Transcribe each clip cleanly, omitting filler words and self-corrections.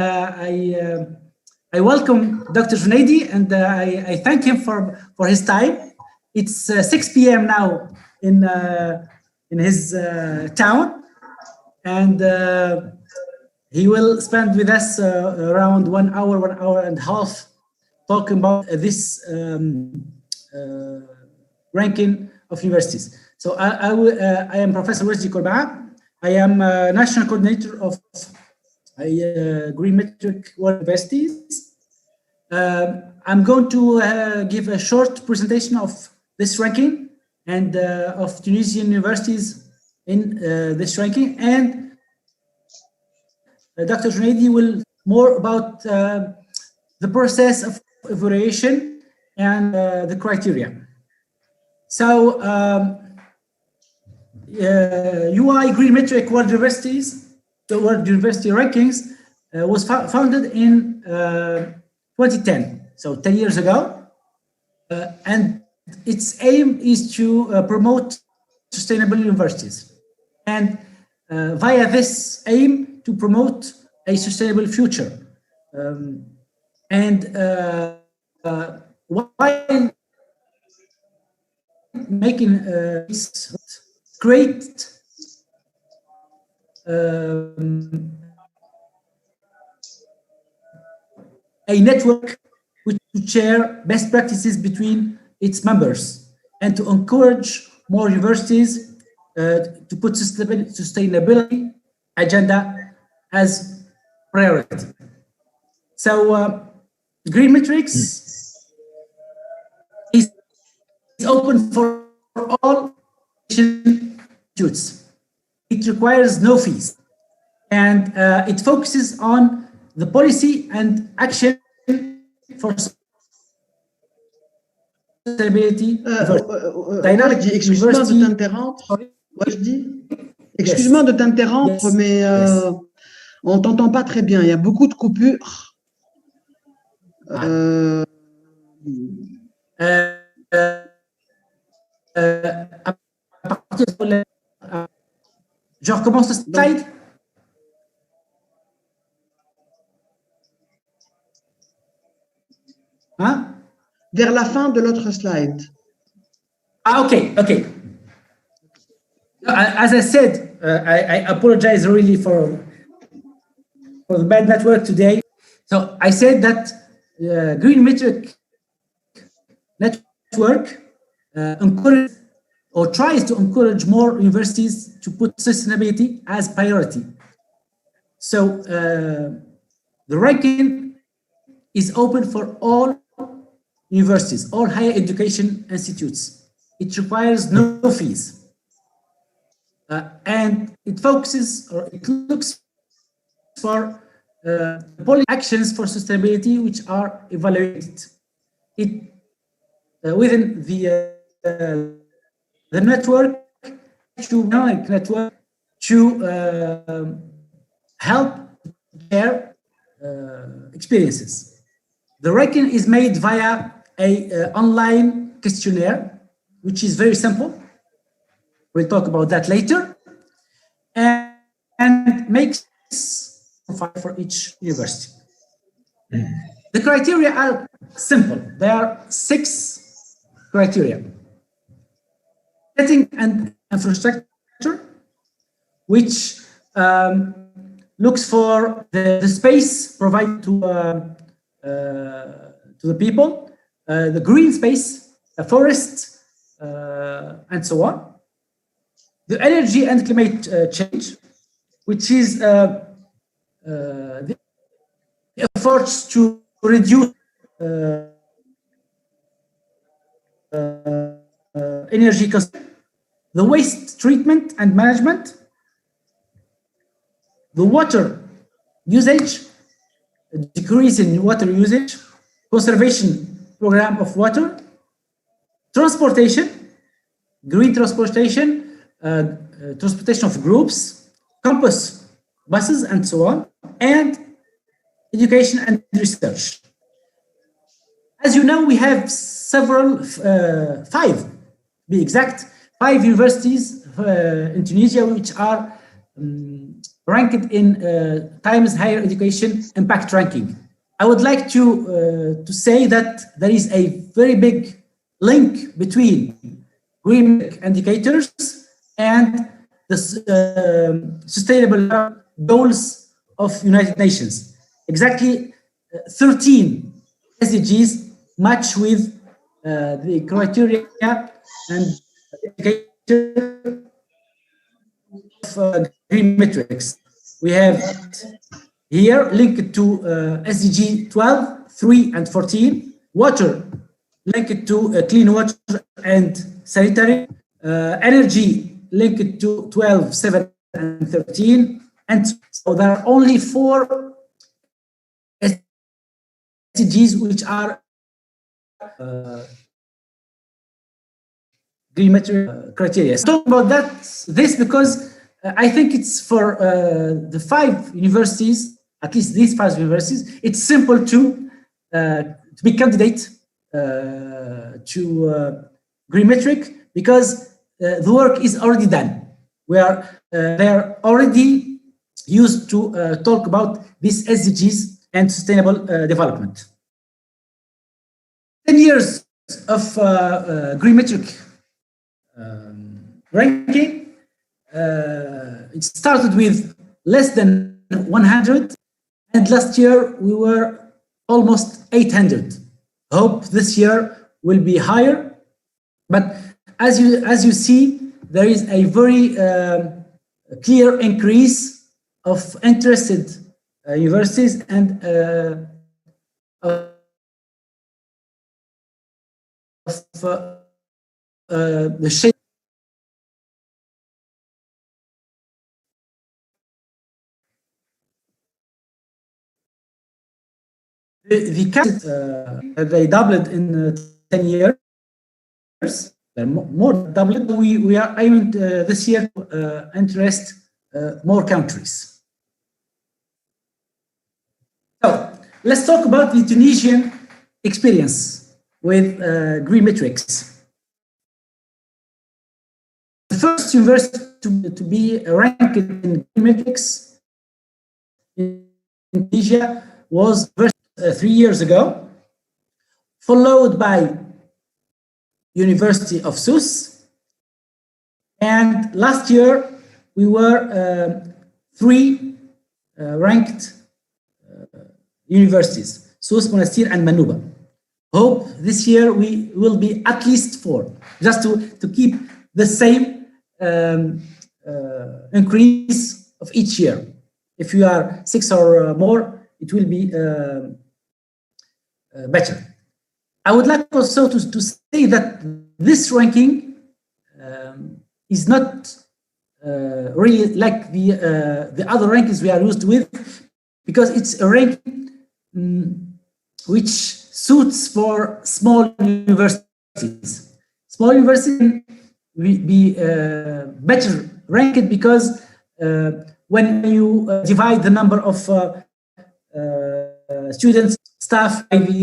I welcome Dr. Junaidi, and I thank him for his time. It's 6 p.m. now in his town, and he will spend with us around 1 hour and a half talking about this ranking of universities. So I am Professor Wajdi Korba. I am National Coordinator of Green Metric World Universities. I'm going to give a short presentation of this ranking and of Tunisian universities in this ranking, and Dr. Junaidi will more about the process of evaluation and the criteria. So UI Green Metric World Universities, the World University Rankings, was founded in 2010, so 10 years ago, and its aim is to promote sustainable universities, and via this aim to promote a sustainable future. While making great a network which to share best practices between its members and to encourage more universities to put sustainability agenda as priority. So Green Metrics is open for all institutes. It requires no fees, and it focuses on the policy and action for sustainability. Excuse-moi de t'interrompre. Excuse-moi de t'interrompre, mais on ne t'entend pas très bien. Il y a beaucoup de coupures. Je recommence le slide. Hein? Vers la fin de l'autre slide. Ah, okay. As I said, I apologize really for the bad network today. So I said that Green Metric network encourages or tries to encourage more universities to put sustainability as priority. So the ranking is open for all universities, all higher education institutes. It requires no fees. And it focuses, or it looks for policy actions for sustainability which are evaluated. It within the network to help share experiences. The ranking is made via a online questionnaire, which is very simple. We'll talk about that later, and makes profile for each university. The criteria are simple. There are 6 criteria. Setting and infrastructure, which looks for the space provided to the people, the green space, the forest, and so on. The energy and climate change, which is the efforts to reduce energy consumption, the waste treatment and management, the water usage, decrease in water usage, conservation program of water, transportation, green transportation, transportation of groups, campus buses, and so on, and education and research. As you know, we have several, 5, to be exact, 5 universities in Tunisia which are ranked in Times Higher Education Impact Ranking. I would like to say that there is a very big link between green indicators and the sustainable goals of United Nations. Exactly 13 SDGs match with the criteria and indicator of green metrics. We have here linked to SDG 12, 3, and 14, water linked to clean water and sanitary, energy linked to 12, 7, and 13, and so there are only 4 SDGs which are green metric criteria. So talk about this because I think it's for the 5 universities, at least these 5 universities, it's simple to be candidate to green metric because the work is already done. They are already used to talk about these SDGs and sustainable development. 10 years of green metric ranking. It started with less than 100, and last year we were almost 800. Hope this year will be higher, but as you see, there is a very clear increase of interested universities and the shape. They doubled in 10 years. They're more doubled. We are aiming this year to interest more countries. So let's talk about the Tunisian experience with green metrics. The first university to be ranked in green metrics in Tunisia was 3 years ago, followed by University of Sousse, and last year we were 3 ranked universities, Sousse, Monastir, and Manouba. Hope this year we will be at least 4, just to keep the same increase of each year. If you are 6 or more, it will be better. I would like also to say that this ranking is not really like the other rankings we are used with, because it's a ranking which suits for small universities. Small universities will be better ranked because when you divide the number of students, staff by the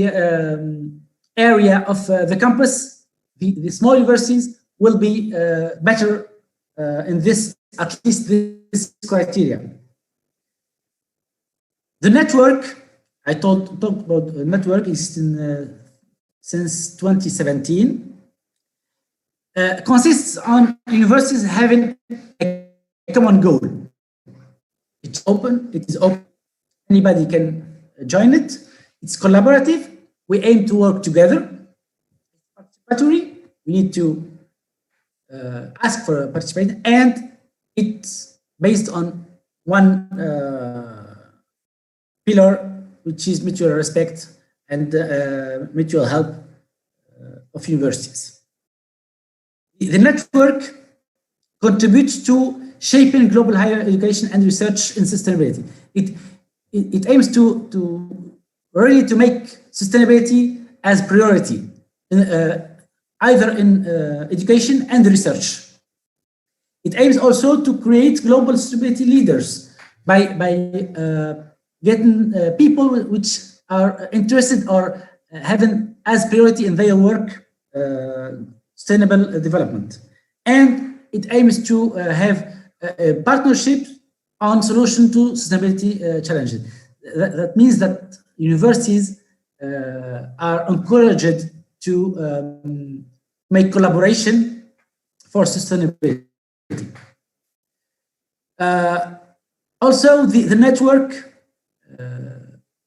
area of the campus, the small universities will be better in this, at least this criteria. The network, I talked about the network, is since 2017, consists on universities having a common goal. It's open, it is open, anybody can join it. It's collaborative. We aim to work together. Participatory. We need to ask for participation, and it's based on one pillar, which is mutual respect and mutual help of universities. The network contributes to shaping global higher education and research in sustainability. It aims to really to make sustainability as priority, either in education and research. It aims also to create global sustainability leaders by getting people which are interested or having as priority in their work sustainable development. And it aims to have a partnership on solution to sustainability challenges. That means that universities are encouraged to make collaboration for sustainability. Also, the network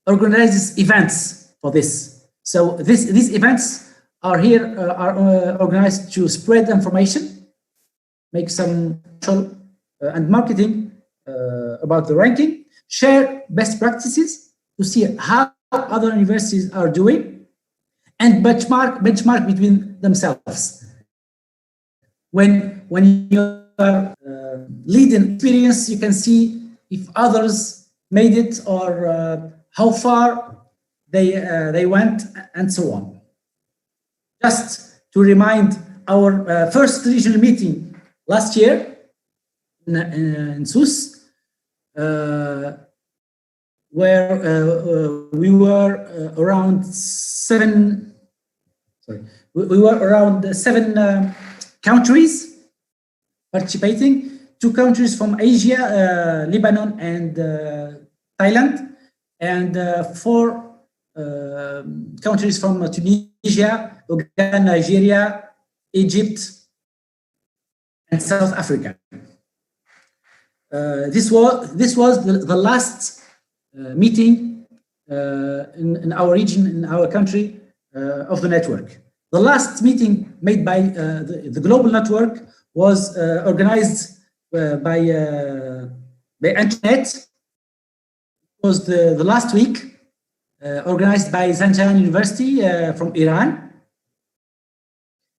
organizes events for this. So these events are here are organized to spread information, make some social and marketing about the ranking, share best practices to see how other universities are doing, and benchmark between themselves. When you are leading experience, you can see if others made it or how far they went, and so on. Just to remind, our first regional meeting last year in Sousse, where we were around seven countries participating. 2 countries from Asia, Lebanon and Thailand, and 4 countries from Tunisia, Uganda, Nigeria, Egypt, and South Africa. This was the last meeting in our region, in our country, of the network. The last meeting made by the global network was organized by internet. It was the last week, organized by Zanjan University from Iran,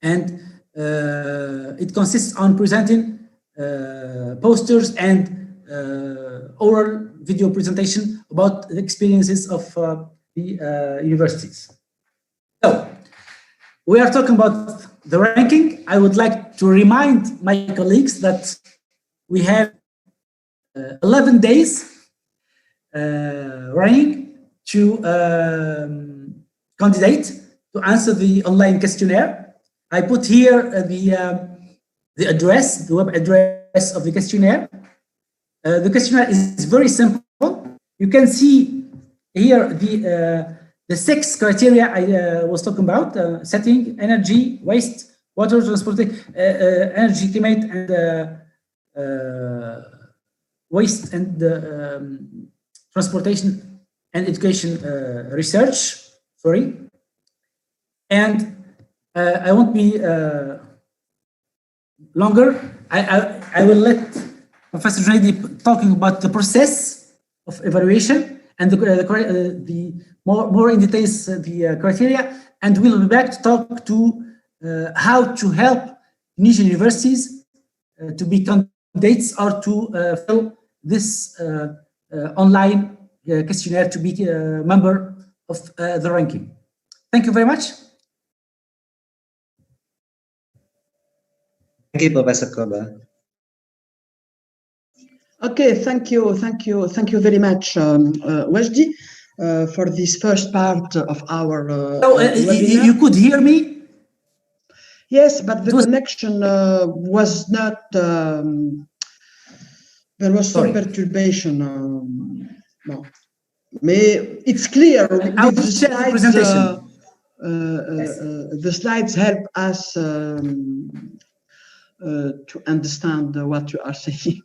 and it consists on presenting posters and oral video presentation about the experiences of the universities. So we are talking about the ranking. I would like to remind my colleagues that we have 11 days running to candidate to answer the online questionnaire. I put here the address, the web address of the questionnaire. The questionnaire is very simple. You can see here the 6 criteria I was talking about: setting, energy, waste, water, transportation, energy, climate, and waste, and transportation and education research. Sorry, and I won't be longer. I will let Professor Junaidi talking about the process of evaluation and the more in details the criteria, and we'll be back to talk to how to help Tunisian universities to be candidates or to fill this online questionnaire to be a member of the ranking. Thank you very much. Thank you, Professor Koba. Okay, thank you very much, Wajdi, for this first part of our webinar. You could hear me? Yes, but the connection was not. There was some perturbation. No, it's clear. With the slides, presentation. The slides help us to understand what you are saying.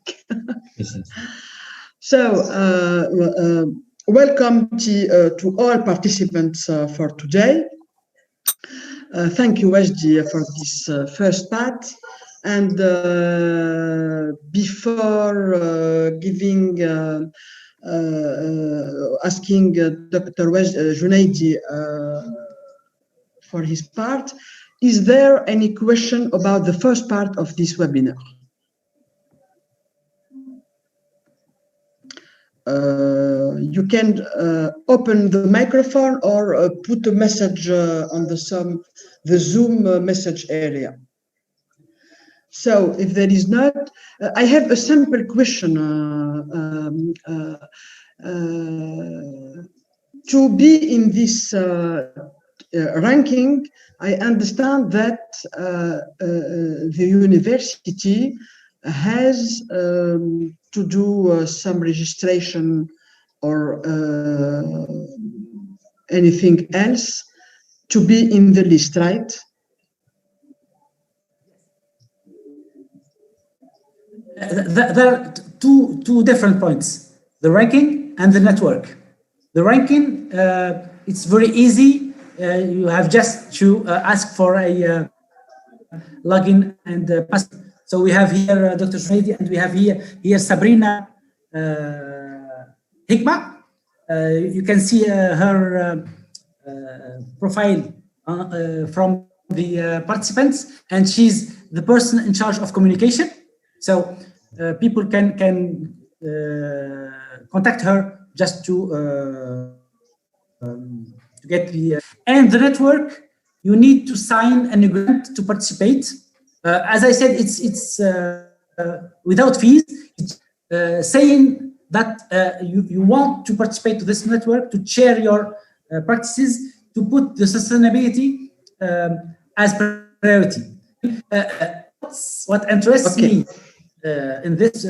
So, welcome to all participants for today. Thank you, Wajdi, for this first part. And before asking Dr. Junaidi for his part, is there any question about the first part of this webinar? You can open the microphone or put a message on the Zoom message area. So if there is not, I have a simple question. To be in this ranking, I understand that the university has to do some registration or anything else to be in the list, right? There are two different points: the ranking and the network. The ranking, it's very easy. You have just to ask for a login and password. So we have here Dr. Junaidi, and we have here Sabrina Hikma. You can see her profile from the participants, and she's the person in charge of communication. So people can contact her just to get the and the network. You need to sign an agreement to participate. As I said, it's without fees. It's, saying that you want to participate to this network, to share your practices, to put the sustainability as priority. What interests me in this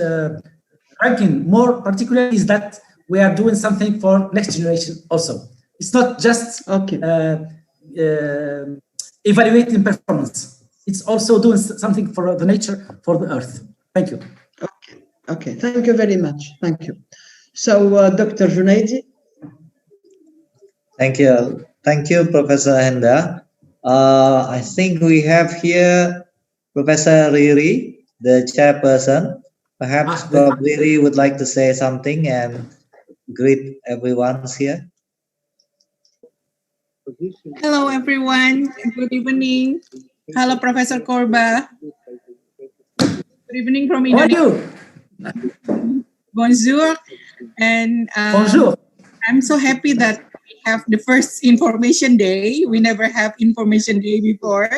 ranking more particularly is that we are doing something for next generation also. It's not just evaluating performance. It's also doing something for the nature, for the earth. Thank you. Okay, thank you very much. Thank you. So, Dr. Junaidi. Thank you, Professor Henda. I think we have here Professor Riri, the chairperson. Perhaps Prof. Riri would like to say something and greet everyone here. Hello, everyone. Good evening. Hello, Professor Korba. Good evening from Indonesia. Bonjour. And bonjour. I'm so happy that we have the first information day. We never have information day before,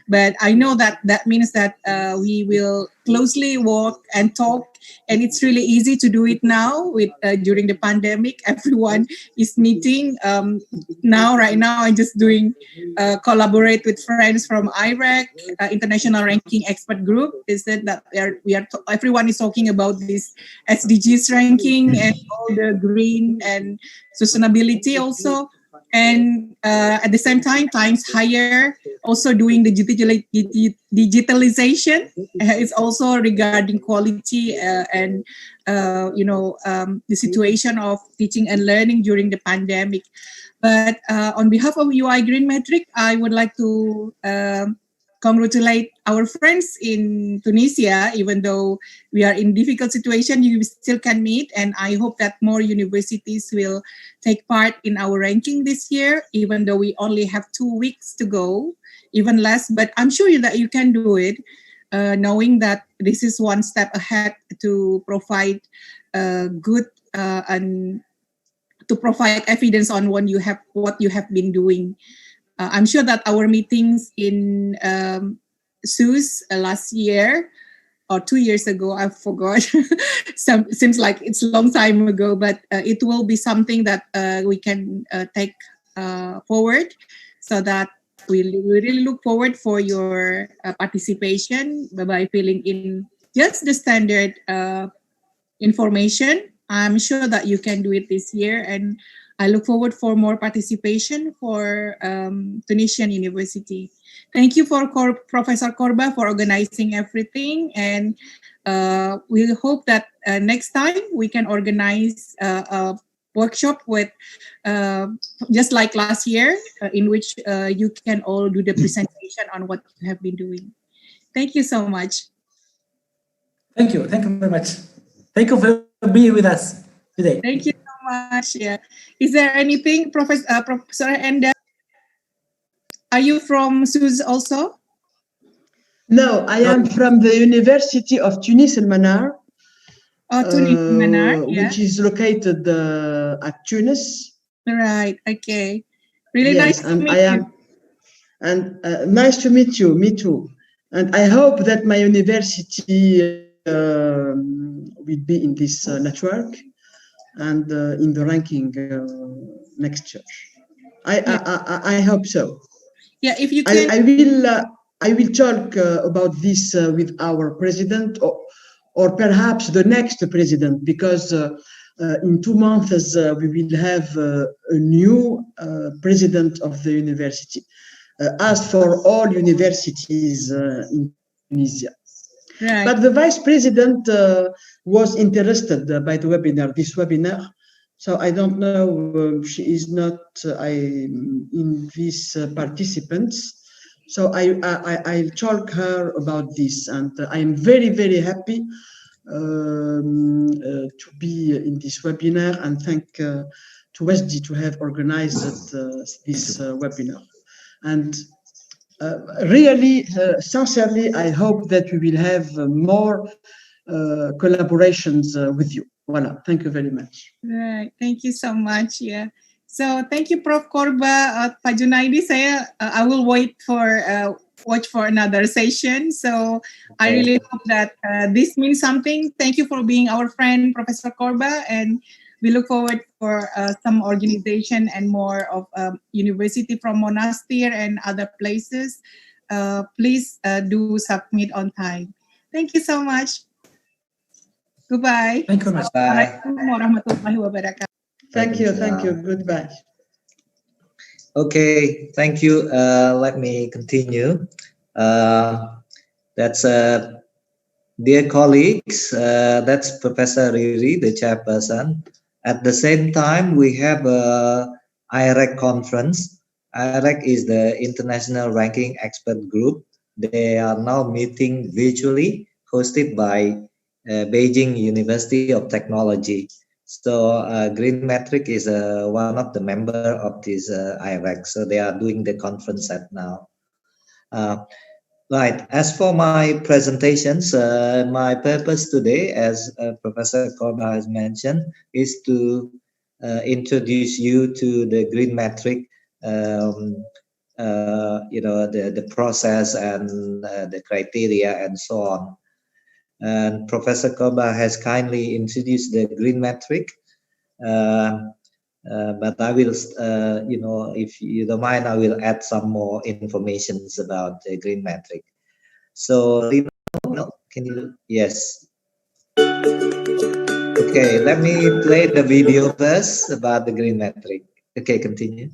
but I know that that means that we will closely work and talk, and it's really easy to do it now with during the pandemic. Everyone is meeting now. Right now, I'm just doing collaborate with friends from IRAC, International Ranking Expert Group. They said that everyone is talking about this SDGs ranking and all the green and sustainability also. And at the same time, Times Higher also doing the digitalization. It's also regarding quality and the situation of teaching and learning during the pandemic. But on behalf of UI Green Metric, I would like to congratulate our friends in Tunisia. Even though we are in difficult situation, you still can meet, and I hope that more universities will take part in our ranking this year, even though we only have 2 weeks to go, even less, but I'm sure that you can do it, knowing that this is one step ahead to provide good and to provide evidence on what you have been doing. I'm sure that our meetings in SUS last year or 2 years ago, I forgot. Seems like it's a long time ago, but it will be something that we can take forward, so that we really look forward for your participation by filling in just the standard information. I'm sure that you can do it this year, and I look forward for more participation for Tunisian University. Thank you for Professor Korba for organizing everything, and we hope that next time we can organize a workshop with just like last year, in which you can all do the presentation on what you have been doing. Thank you so much. Thank you very much. Thank you for being with us today. Thank you so much. Yeah. Is there anything, Professor Enda? Are you from SUS also? No, I am from the University of Tunis Al Manar. Tunis Al Manar, which is located at Tunis. Right. Okay. Really yes, nice to meet you. And nice to meet you. Me too. And I hope that my university will be in this network and in the ranking next year. I hope so. Yeah, if you can. I will talk about this with our president or perhaps the next president, because in 2 months we will have a new president of the university, as for all universities in Tunisia. Right. But the vice president was interested by the webinar, this webinar. So I don't know, she is not in these participants. So I'll talk her about this, and I'm very, very happy to be in this webinar, and thank to Wesdi to have organized this webinar. And really, sincerely, I hope that we will have more collaborations with you. Voilà, thank you very much. Right, thank you so much. Yeah. So thank you, Prof. Korba. Pak Junaidi, I will watch for another session. So I really hope that this means something. Thank you for being our friend, Professor Korba, and we look forward for some organization and more of university from Monastir and other places. Please do submit on time. Thank you so much. Goodbye. Thank you very much. Bye. Assalamualaikum warahmatullahi wabarakatuh. Thank you, goodbye. Okay, thank you. Let me continue. That's dear colleagues, that's Professor Riri, the chairperson. At the same time, we have a IREC conference. IREC is the International Ranking Expert Group. They are now meeting virtually, hosted by Beijing University of Technology. So Green Metric is one of the member of this IREC. So they are doing the conference at now. Right. As for my presentations, my purpose today, as Professor Korba has mentioned, is to introduce you to the Green Metric, the process and the criteria and so on. And Professor Korba has kindly introduced the Green Metric. But I will, if you don't mind, I will add some more information about the Green Metric. So, can you? Yes. Okay, let me play the video first about the Green Metric. Okay, continue.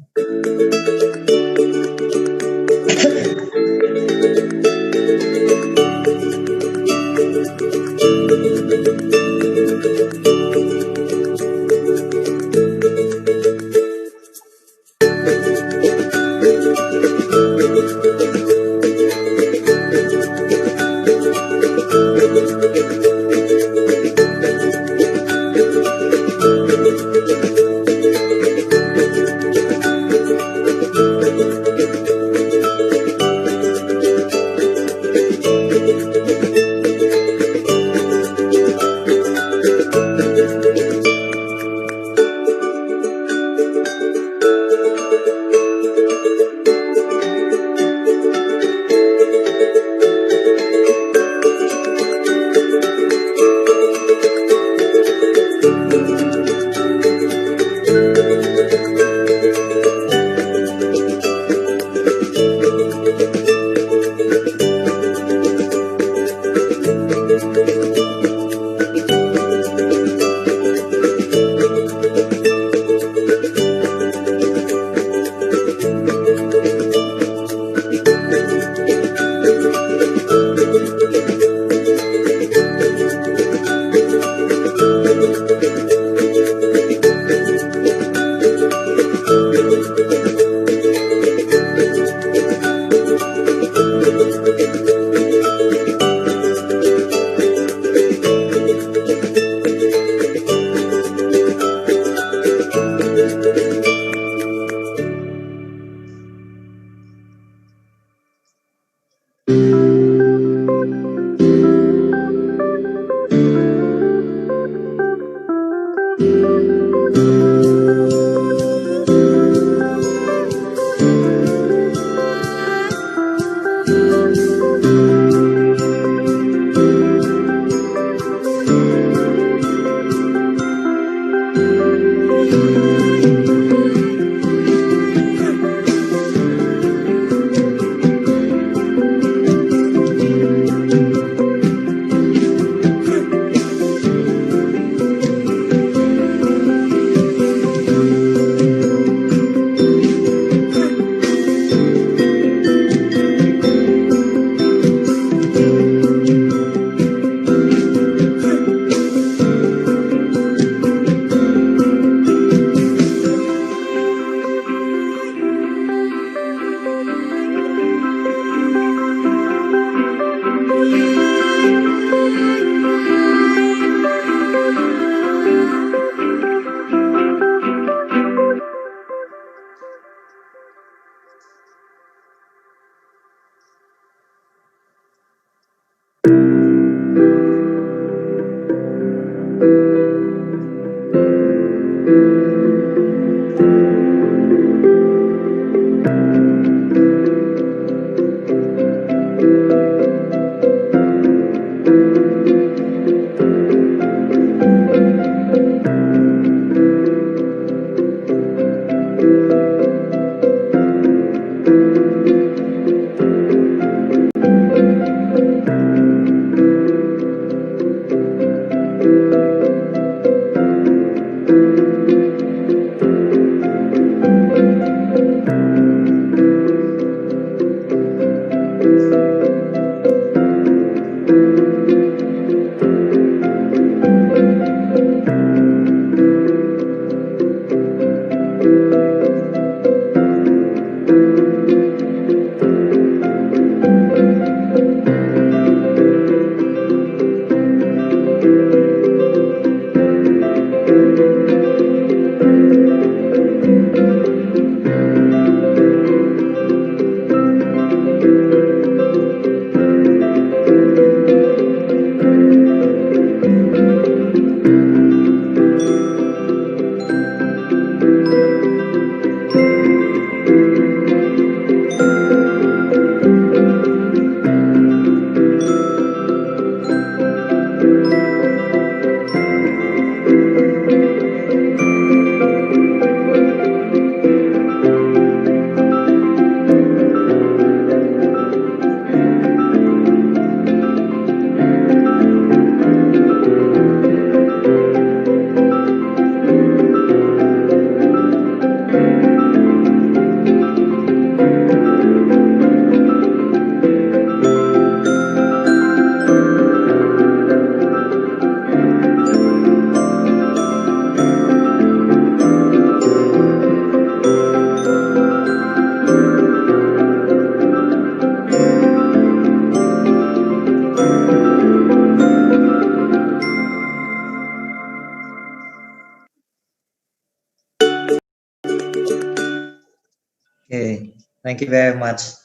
Okay, thank you very much.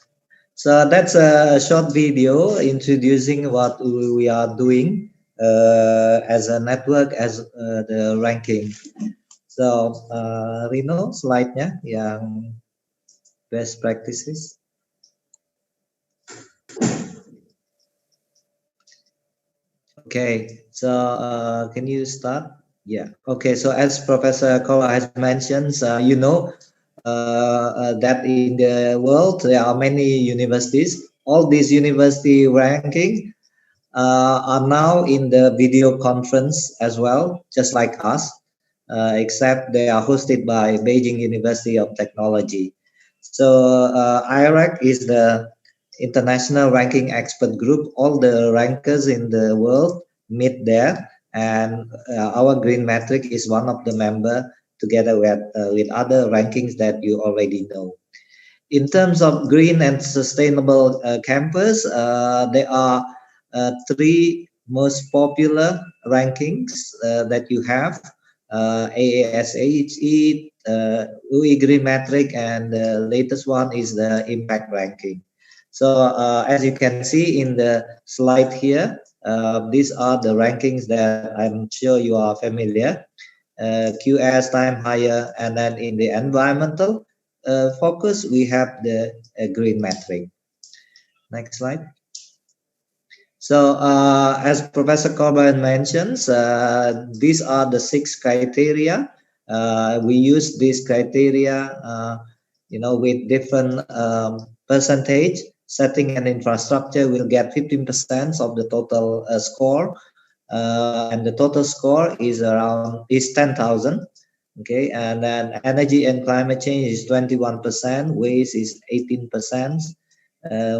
So that's a short video introducing what we are doing as a network, as the ranking. So Rino, slide-nya yang best practices. Okay, so can you start? Yeah. Okay, so as Professor Kola has mentioned, you know that in the world there are many universities. All these university ranking are now in the video conference as well, just like us, except they are hosted by Beijing University of Technology. So IRAC is the international ranking expert group. All the rankers in the world meet there, and our green metric is one of the member together with other rankings that you already know. In terms of green and sustainable campus, there are three most popular rankings that you have: AASHE, UI Green Metric, and the latest one is the Impact ranking. So as you can see in the slide here, these are the rankings that I'm sure you are familiar. QS, time higher, and then in the environmental focus, we have the green metric. Next slide. So as Professor Corbin mentions, these are the 6 criteria. We use these criteria, with different percentage. Setting and infrastructure will get 15% of the total score, and the total score is 10,000. Okay, and then energy and climate change is 21%, waste is 18%,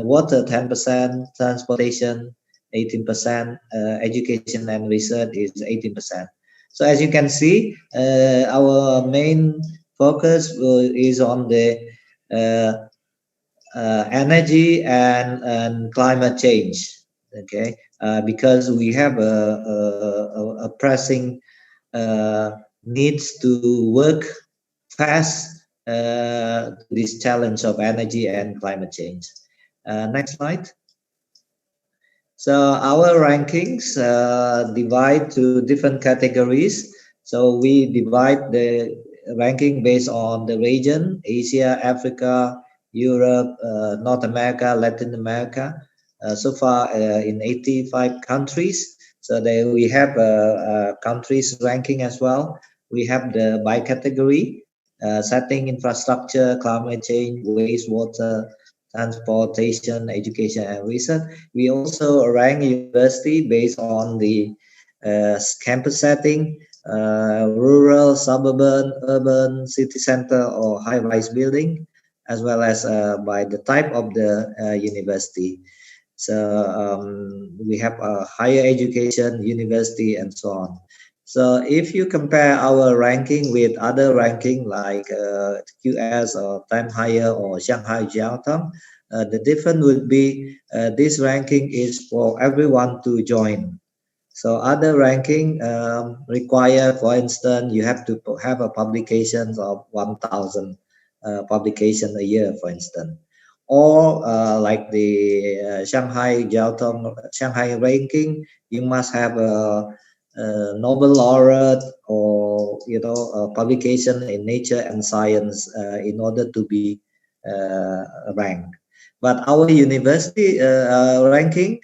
water 10%, transportation 18%, education and research is 18%. So as you can see, our main focus is on the energy and climate change. Okay, because we have a pressing needs to work fast this challenge of energy and climate change. Next slide. So our rankings divide to different categories. So we divide the ranking based on the region: Asia, Africa, Europe, North America, Latin America. So far in 85 countries. So we have countries ranking as well. We have the by category: setting, infrastructure, climate change, wastewater, transportation, education, and research. We also rank university based on the campus setting: rural, suburban, urban, city center, or high-rise building, as well as by the type of the university. So we have a higher education, university, and so on. So if you compare our ranking with other ranking like QS or Time Higher or Shanghai Jiaotong, the difference would be this ranking is for everyone to join. So other ranking require, for instance, you have to have a publications of 1,000 publication a year, for instance. Or like the Shanghai Jiaotong, Shanghai ranking, you must have a Nobel laureate or a publication in Nature and Science in order to be ranked. But our university ranking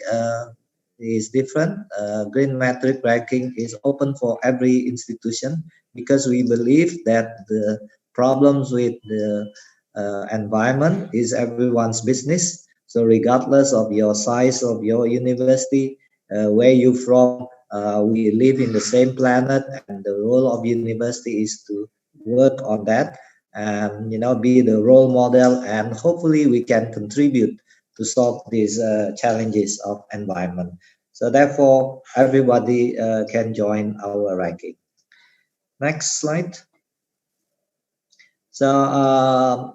is different. Green metric ranking is open for every institution because we believe that the problems with the environment is everyone's business. So regardless of your size of your university, where you're from, we live in the same planet, and the role of university is to work on that and be the role model, and hopefully we can contribute to solve these challenges of environment. So therefore, everybody can join our ranking. Next slide. So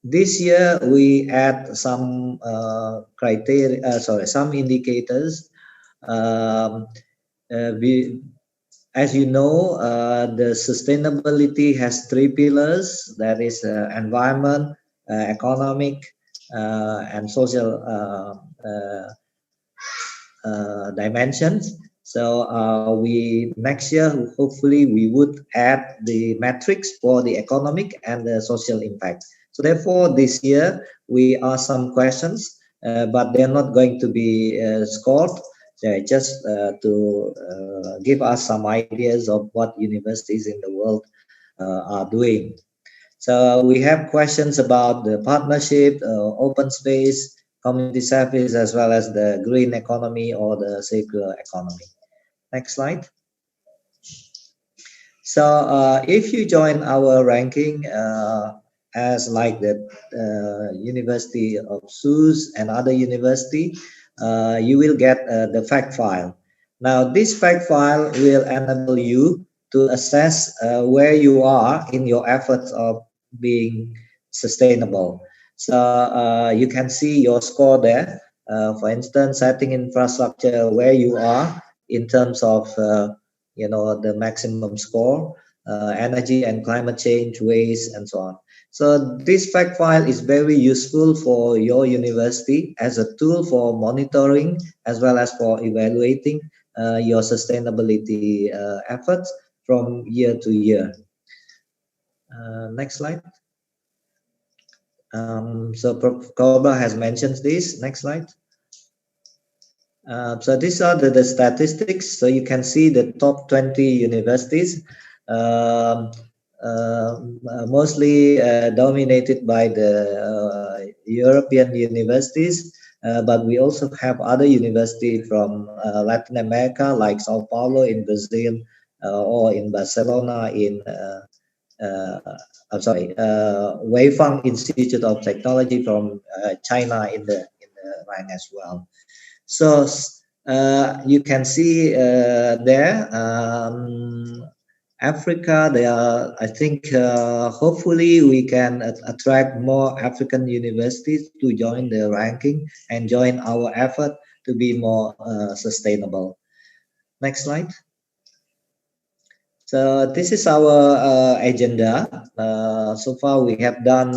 this year we add some some indicators. as you know, the sustainability has three pillars. That is environment, economic, and social dimensions. So we next year hopefully we would add the metrics for the economic and the social impact. So therefore this year we ask some questions, but they're not going to be scored. Just to give us some ideas of what universities in the world are doing. So we have questions about the partnership, open space, community service, as well as the green economy or the circular economy. Next slide. So if you join our ranking as like the University of SUS and other university, you will get the fact file. Now this fact file will enable you to assess where you are in your efforts of being sustainable. So you can see your score there. For instance, setting infrastructure, where you are in terms of the maximum score, energy and climate change, waste, and so on. So this fact file is very useful for your university as a tool for monitoring as well as for evaluating your sustainability efforts from year to year. Next slide. So Prof. Cobra has mentioned this. Next slide. So these are the statistics. So you can see the top 20 universities, mostly dominated by the European universities, but we also have other universities from Latin America, like Sao Paulo in Brazil, or in Barcelona in Weifang Institute of Technology from China in the rank as well. So you can see there, Africa, they are, I think, hopefully we can attract more African universities to join the ranking and join our effort to be more sustainable. Next slide. So this is our agenda. So far we have done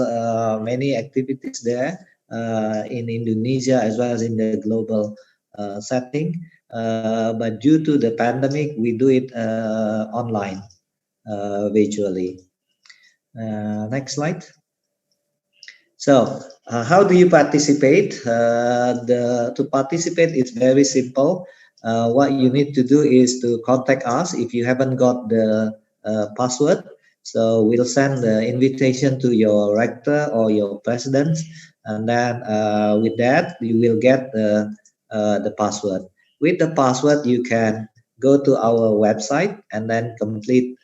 many activities there in Indonesia as well as in the global setting. But due to the pandemic, we do it online, virtually. Next slide. So how do you participate? To participate is very simple. What you need to do is to contact us if you haven't got the password. So we'll send the invitation to your rector or your president, and then with that you will get the password. With the password, you can go to our website and then complete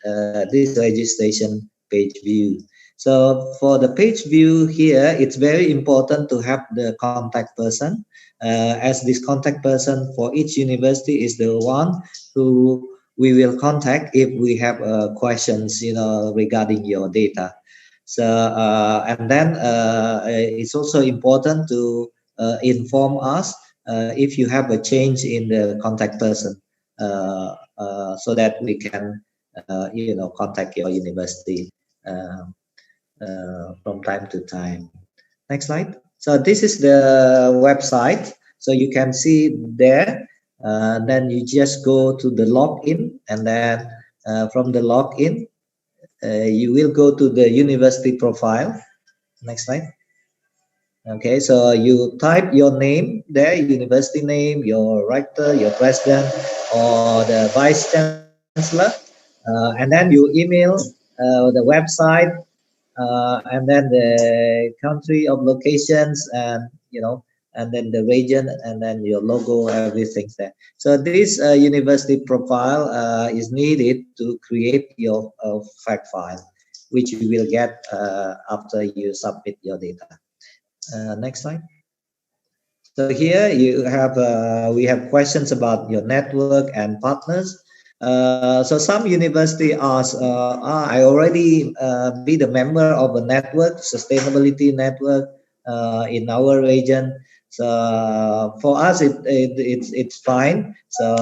this registration page view. So for the page view here, it's very important to have the contact person, as this contact person for each university is the one who we will contact if we have questions, regarding your data. So and then it's also important to inform us if you have a change in the contact person, so that we can contact your university from time to time. Next slide. So this is the website. So you can see there. Then you just go to the login, and then from the login, you will go to the university profile. Next slide. Okay, so you type your name there, university name, your rector, your president, or the vice chancellor, and then you email the website, and then the country of locations, and and then the region, and then your logo, everything's there. So this university profile is needed to create your fact file, which you will get after you submit your data. Next slide. So here you have we have questions about your network and partners. So some university ask, I already be the member of a network, sustainability network in our region. So for us, it's fine. So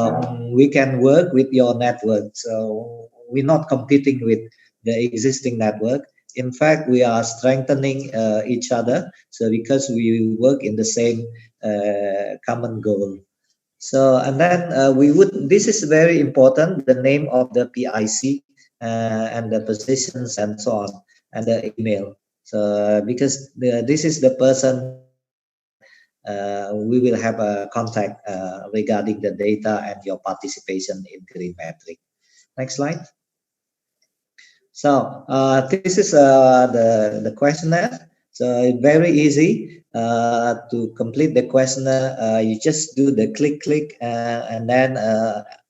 we can work with your network. So we're not competing with the existing network. In fact, we are strengthening each other. So because we work in the same common goal. So and then this is very important, the name of the PIC and the positions and so on, and the email. So because this is the person we will have a contact regarding the data and your participation in Green Metric. Next slide. So this is the questionnaire. So it's very easy to complete the questionnaire. You just do the click and then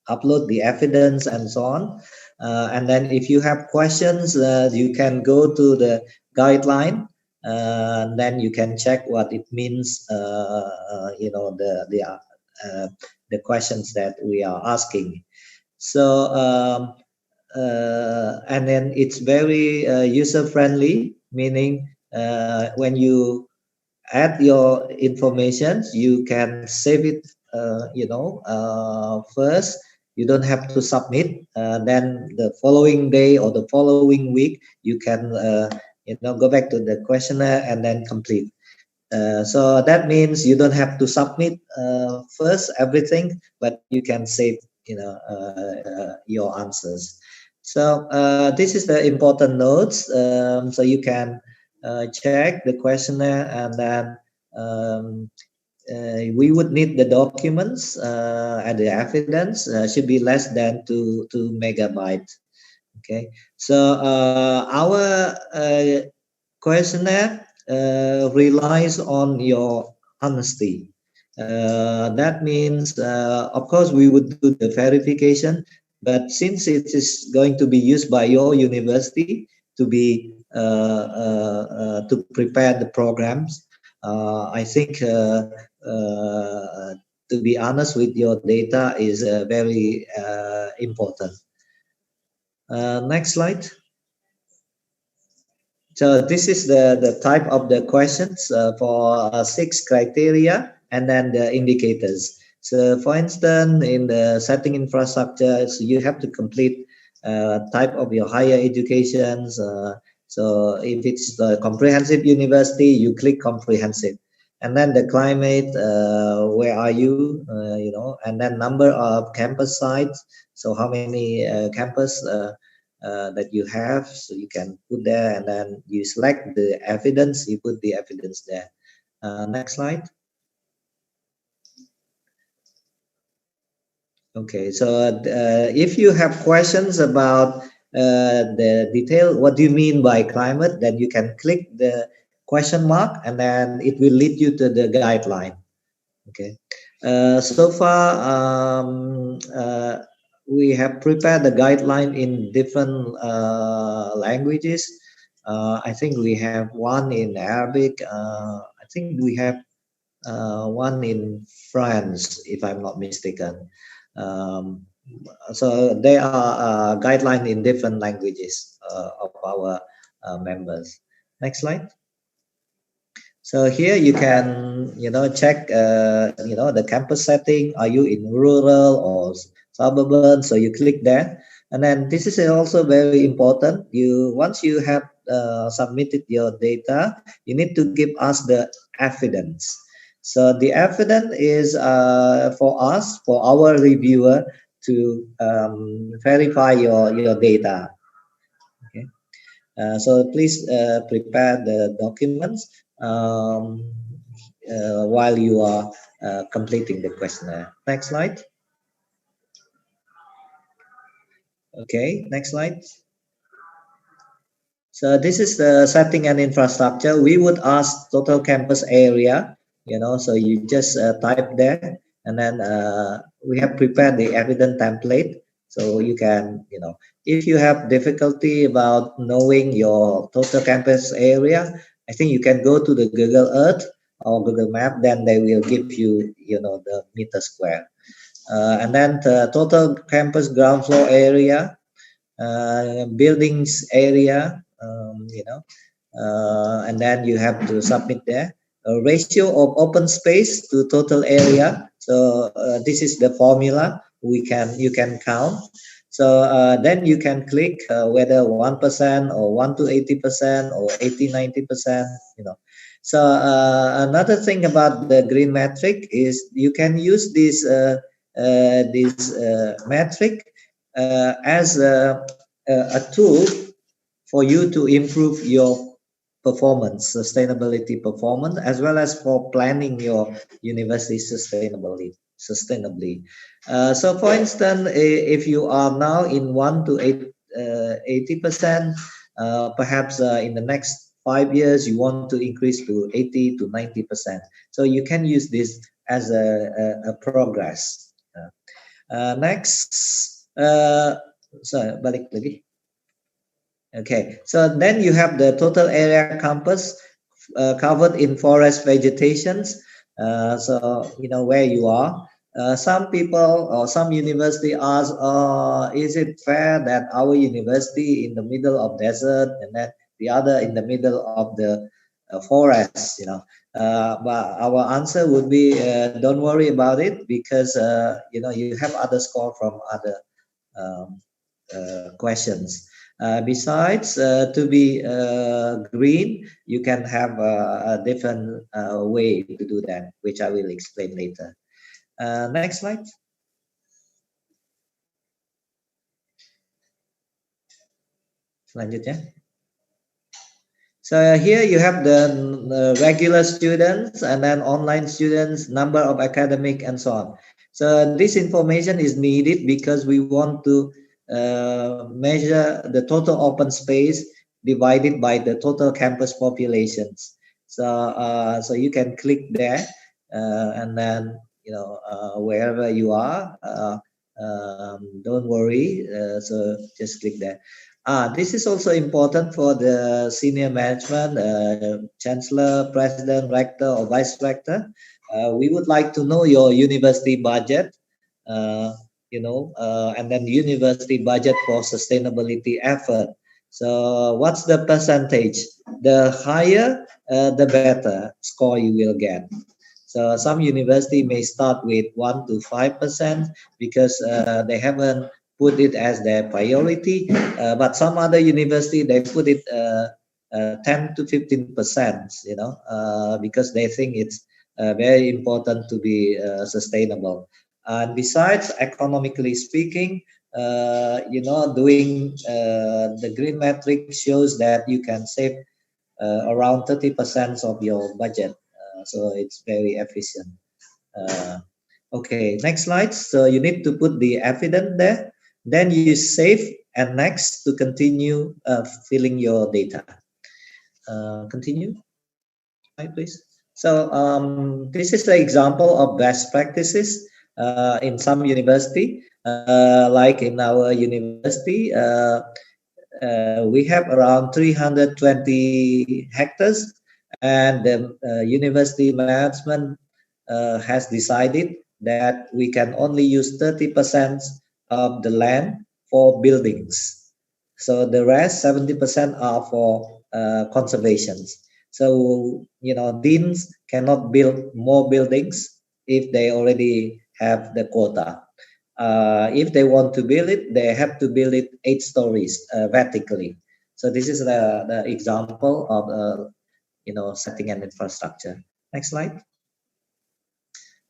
upload the evidence and so on. And then if you have questions, you can go to the guideline. And then you can check what it means. You know, the questions that we are asking. So and then it's very user friendly, meaning when you add your information, you can save it, you know, first. You don't have to submit. Then the following day or the following week, you can, you know, go back to the questionnaire and then complete. So that means you don't have to submit first everything, but you can save, you know, your answers. So this is the important notes. So you can check the questionnaire, and then we would need the documents and the evidence should be less than 2 megabytes. Okay, so our questionnaire relies on your honesty. That means, of course, we would do the verification, but since it is going to be used by your university to be to prepare the programs, I think to be honest with your data is very important. Next slide. So this is the type of the questions for 6 criteria and then the indicators. So for instance, in the setting infrastructure, so you have to complete type of your higher education. So if it's the comprehensive university, you click comprehensive. And then the climate, where are you, you know, and then number of campus sites. So how many campus that you have, so you can put there, and then you select the evidence, you put the evidence there. Next slide. Okay, so if you have questions about the detail, what do you mean by climate, then you can click the question mark, and then it will lead you to the guideline. Okay, so far we have prepared the guideline in different languages. I think we have one in Arabic. I think we have one in France, if I'm not mistaken. So they are guidelines in different languages of our members. Next slide. So here you can, you know, check, you know, the campus setting. Are you in rural or suburban? So you click there, and then this is also very important. Once you have submitted your data, you need to give us the evidence. So the evidence is for us, for our reviewer to verify your data. Okay. So please prepare the documents while you are completing the questionnaire. Next slide. Okay, next slide. So this is the setting and infrastructure. We would ask total campus area, you know, so you just type there, and then we have prepared the evidence template. So you can, you know, if you have difficulty about knowing your total campus area, I think you can go to the Google Earth or Google Map, then they will give you, you know, the meter square. And then the total campus ground floor area, buildings area, you know, and then you have to submit there. ratio of open space to total area. So this is the formula you can count. So then you can click whether 1% or 1 to 80% or 80-90%. So another thing about the green metric is you can use this metric as a tool for you to improve your performance, sustainability performance, as well as for planning your university sustainably. So for instance, if you are now in 1 to 80%, perhaps in the next 5 years, you want to increase to 80 to 90%. So you can use this as a progress. Next, sorry, balik lagi. Okay, so then you have the total area campus covered in forest vegetations. So you know where you are. Some people or some university ask, is it fair that our university in the middle of desert and then the other in the middle of the forest? But our answer would be, don't worry about it, because you have other score from other questions. Besides, to be green, you can have a different way to do that, which I will explain later. Next slide. Selanjutnya. So here you have the regular students and then online students, number of academic and so on. So this information is needed because we want to measure the total open space divided by the total campus populations. So you can click there and then wherever you are, don't worry. So just click there. This is also important for the senior management, chancellor, president, rector, or vice rector. We would like to know your university budget, and then university budget for sustainability effort. So what's the percentage? The higher, the better score you will get. So some university may start with 1 to 5% because they haven't put it as their priority, but some other university they put it 10 to 15%, because they think it's very important to be sustainable. And besides, economically speaking, doing the green metric shows that you can save around 30% of your budget. So it's very efficient. Okay, next slide. So you need to put the evidence there. Then you save and next to continue filling your data. Continue. Slide, please. So this is the example of best practices in some university. Like in our university, we have around 320 hectares, and the university management has decided that we can only use 30% of the land for buildings. So the rest, 70%, are for conservations. So, deans cannot build more buildings if they already have the quota. If they want to build it, they have to build it 8 stories vertically. So this is the example of setting an infrastructure. Next slide.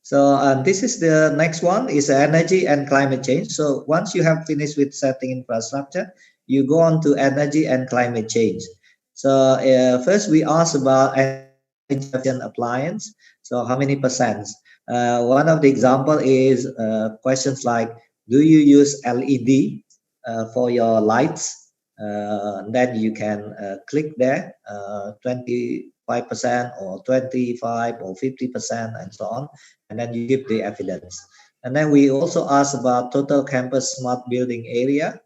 So this is the next one, is energy and climate change. So once you have finished with setting infrastructure, you go on to energy and climate change. So first we ask about energy efficient appliance. So how many percent? One of the example is questions like, do you use LED for your lights? Then you can click there, 25% or 25 or 50% and so on, and then you give the evidence. And then we also ask about total campus smart building area,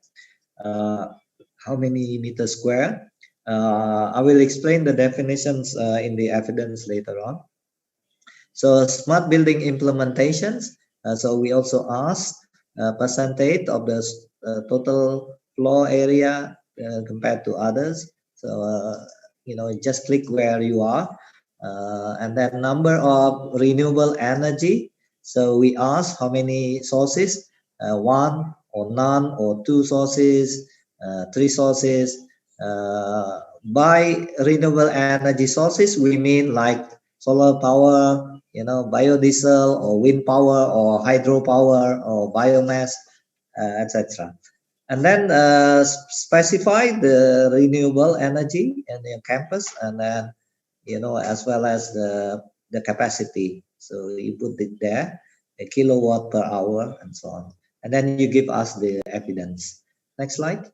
how many meters square. I will explain the definitions in the evidence later on. So smart building implementations, so we also ask percentage of the total floor area compared to others. So just click where you are. And then number of renewable energy. So we ask how many sources, one or none or two sources, three sources. By renewable energy sources, we mean like solar power, biodiesel or wind power or hydropower or biomass, etc. And then specify the renewable energy in your campus, and then as well as the capacity. So you put it there, a kilowatt per hour, and so on. And then you give us the evidence. Next slide.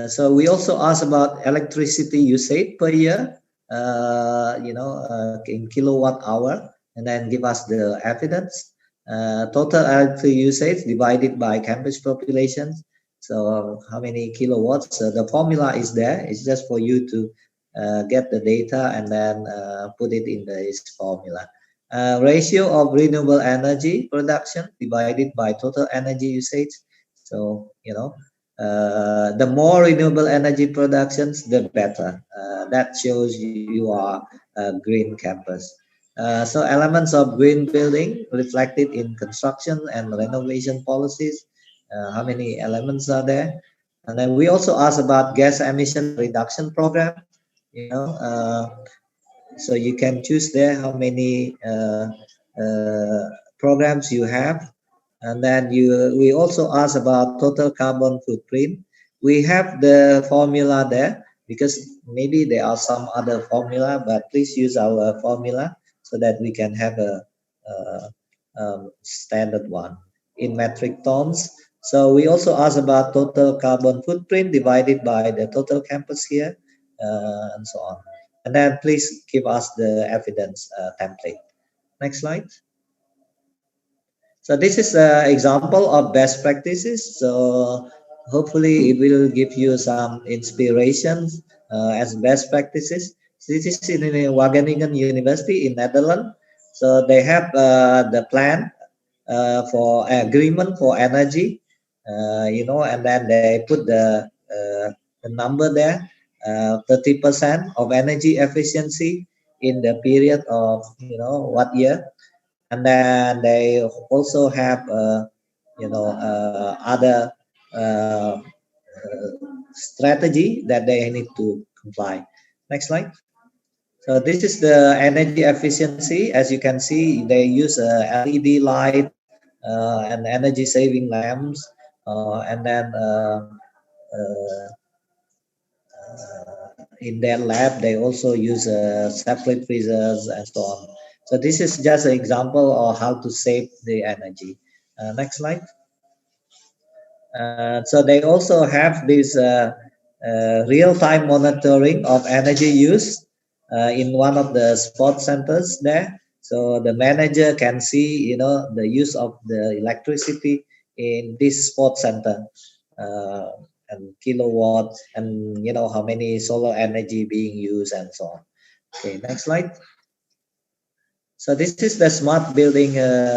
So we also ask about electricity usage per year, in kilowatt hour, and then give us the evidence. Total electricity usage divided by campus population. So how many kilowatts? The formula is there. It's just for you to get the data and then put it in this formula. Ratio of renewable energy production divided by total energy usage. So the more renewable energy productions, the better. That shows you are a green campus. So elements of green building reflected in construction and renovation policies. How many elements are there? And then we also ask about gas emission reduction program. So you can choose there how many programs you have. And then we also ask about total carbon footprint. We have the formula there because maybe there are some other formula, but please use our formula so that we can have a standard one in metric tons. So we also ask about total carbon footprint divided by the total campus here, and so on. And then please give us the evidence template. Next slide. So this is an example of best practices. So hopefully it will give you some inspiration as best practices. This is in Wageningen University in Netherlands. So they have the plan for agreement for energy, and then they put the number there, 30% of energy efficiency in the period of what year. And then they also have other strategy that they need to comply. Next slide. So this is the energy efficiency. As you can see, they use LED light and energy saving lamps, and then in their lab they also use separate freezers and so on. So this is just an example of how to save the energy. Next slide. So they also have this real-time monitoring of energy use in one of the sports centers there. So the manager can see the use of the electricity in this sports center, and kilowatt, and how many solar energy being used and so on. Okay, next slide. So this is the smart building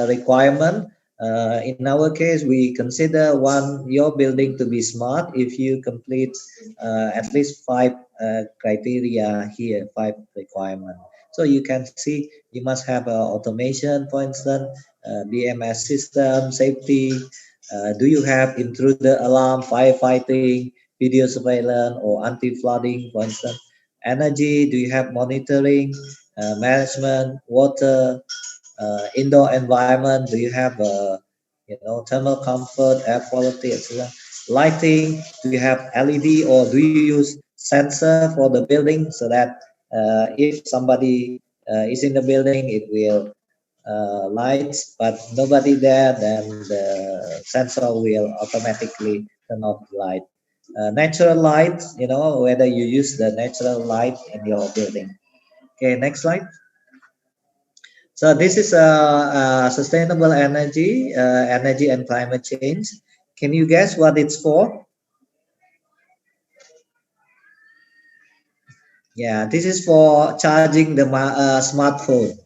requirement. In our case, we consider your building to be smart if you complete at least 5 criteria here, 5 requirements. So you can see you must have automation, for instance, BMS system, safety. Do you have intruder alarm, firefighting, video surveillance, or anti-flooding, for instance? Energy, do you have monitoring, management, water, indoor environment? Do you have thermal comfort, air quality, etc.? Lighting, do you have LED or do you use sensor for the building so that if somebody is in the building, it will lights, but nobody there, then the sensor will automatically turn off the light. Natural light, whether you use the natural light in your building. Okay, next slide. So this is sustainable energy, energy and climate change. Can you guess what it's for? Yeah, this is for charging the smartphone.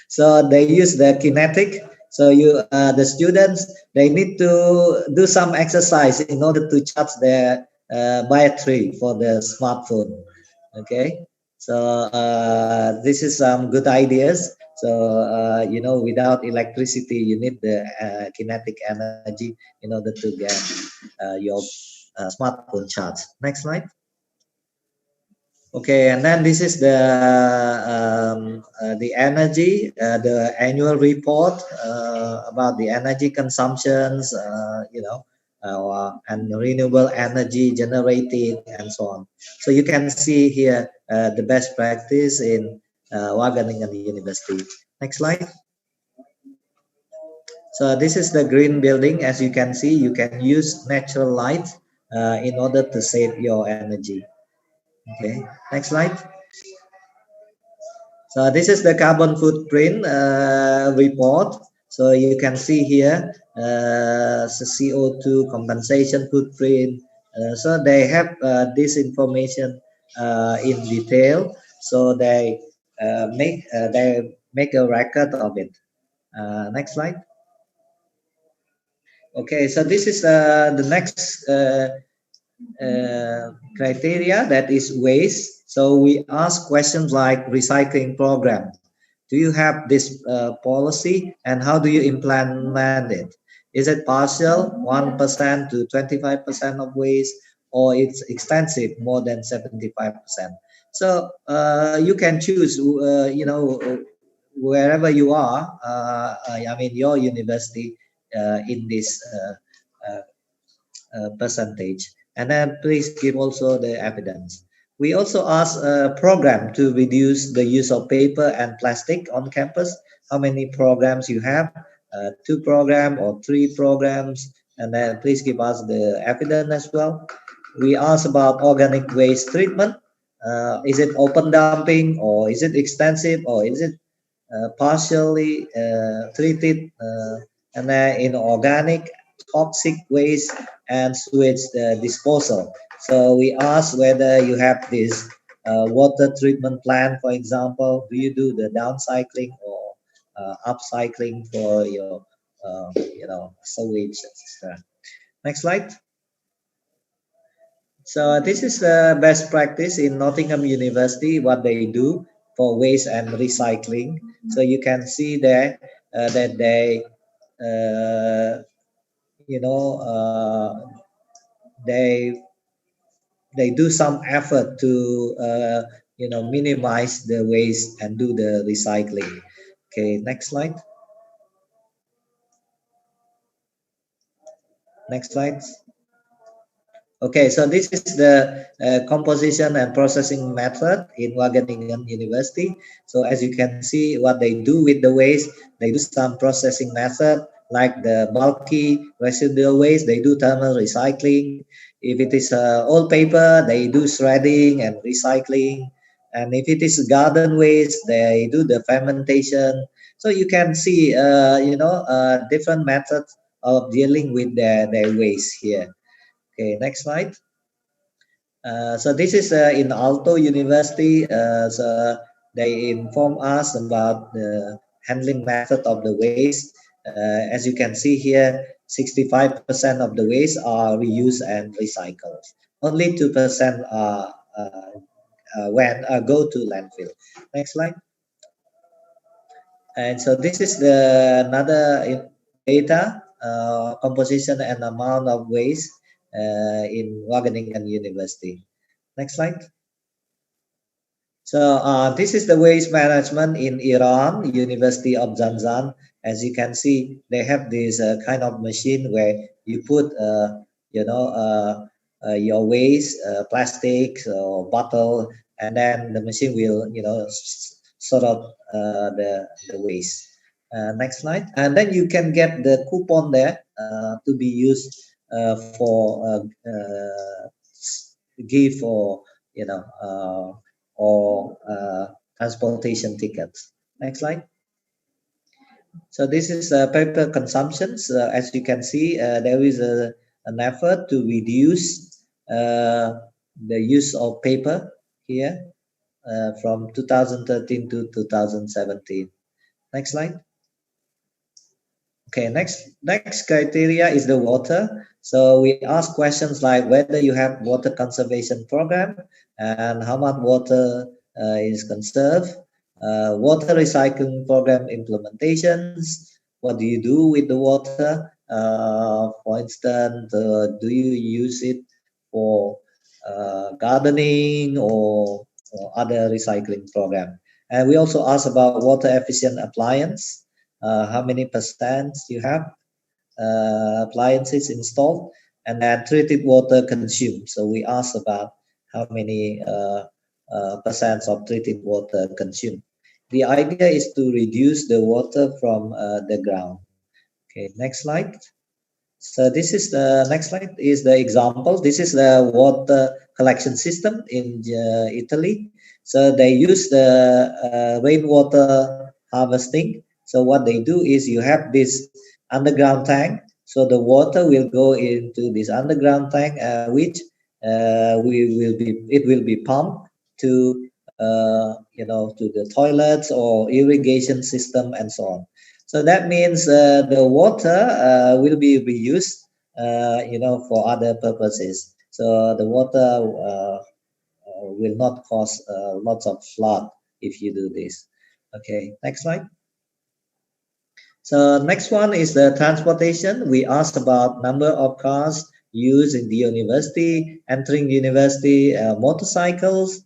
So they use the kinetic. So the students, they need to do some exercise in order to charge their battery for the smartphone. Okay, so this is some good ideas. So without electricity, you need the kinetic energy in order to get your smartphone charged. Next slide. Okay, and then this is the energy, the annual report about the energy consumptions, and renewable energy generated and so on. So you can see here the best practice in Wageningen University. Next slide. So this is the green building. As you can see, you can use natural light in order to save your energy. Okay, next slide. So this is the carbon footprint report. So you can see here the CO2 compensation footprint. So they have this information in detail. So they make a record of it. Next slide. Okay, so this is the next criteria, that is waste. So we ask questions like recycling program. Do you have this policy, and how do you implement it? Is it partial, 1% to 25% of waste, or it's extensive, more than 75%? So you can choose, wherever you are, your university in this percentage. And then please give also the evidence. We also ask a program to reduce the use of paper and plastic on campus. How many programs you have? 2 programs or 3 programs? And then please give us the evidence as well. We ask about organic waste treatment. Is it open dumping, or is it extensive, or is it partially treated? And then in organic, toxic waste and sewage disposal. So we ask whether you have this water treatment plant, for example. Do you do the downcycling or upcycling for your sewage, etc. Next slide. So this is the best practice in Nottingham University, what they do for waste and recycling. So you can see there that they they do some effort to minimize the waste and do the recycling. Okay, next slide. Next slide. Okay, so this is the composition and processing method in Wageningen University. So as you can see, what they do with the waste, they do some processing method like the bulky residual waste. They do thermal recycling. If it is old paper, they do shredding and recycling. And if it is garden waste, they do the fermentation. So you can see, different methods of dealing with their waste here. Okay, next slide. So this is in Aalto University. So they inform us about the handling method of the waste. As you can see here, 65% of the waste are reused and recycled. Only 2% are go to landfill. Next slide. And so this is the another data composition and amount of waste in Wageningen University. Next slide. So this is the waste management in Iran, University of Zanjan. As you can see, they have this kind of machine where you put, your waste, plastics or bottle, and then the machine will, sort out the waste. Next slide. And then you can get the coupon there to be used for give for or transportation tickets. Next slide. So this is paper consumptions. As you can see, there is an effort to reduce the use of paper here from 2013 to 2017. Next slide. Okay, next criteria is the water. So we ask questions like whether you have water conservation program and how much water is conserved, water recycling program implementations, what do you do with the water? For instance, do you use it for gardening or other recycling program? And we also ask about water efficient appliance, how many percent you have appliances installed, and then treated water consumed. So we ask about how many percent of treated water consumed. The idea is to reduce the water from the ground. Okay, next slide. So this is the next slide is the example. This is the water collection system in Italy. So they use the rainwater harvesting. So what they do is you have this underground tank. So the water will go into this underground tank, which it will be pumped to to the toilets or irrigation system and so on. So that means the water will be reused, for other purposes. So the water will not cause lots of flood if you do this. Okay, next slide. So next one is the transportation. We asked about number of cars used in the university, entering university, motorcycles,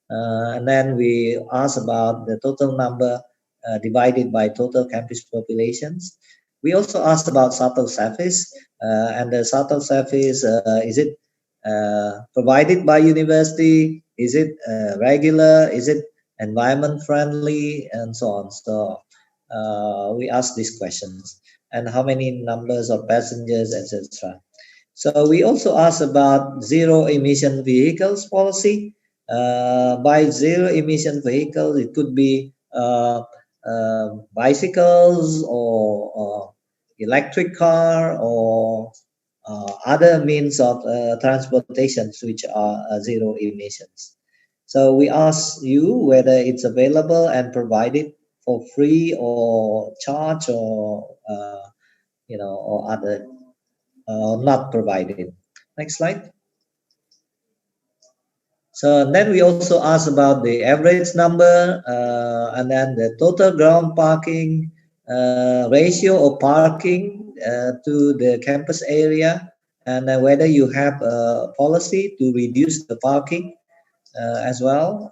and then we asked about the total number divided by total campus populations. We also asked about shuttle service, and the shuttle service, is it provided by university? Is it regular? Is it environment friendly? And so on. So we ask these questions, and how many numbers of passengers, etc. So we also ask about zero emission vehicles policy. By zero emission vehicles, it could be bicycles or electric car or other means of transportations which are zero emissions. So we ask you whether it's available and provided for free or charge or or other not provided. Next slide. So then we also ask about the average number and then the total ground parking ratio of parking to the campus area, and then whether you have a policy to reduce the parking as well.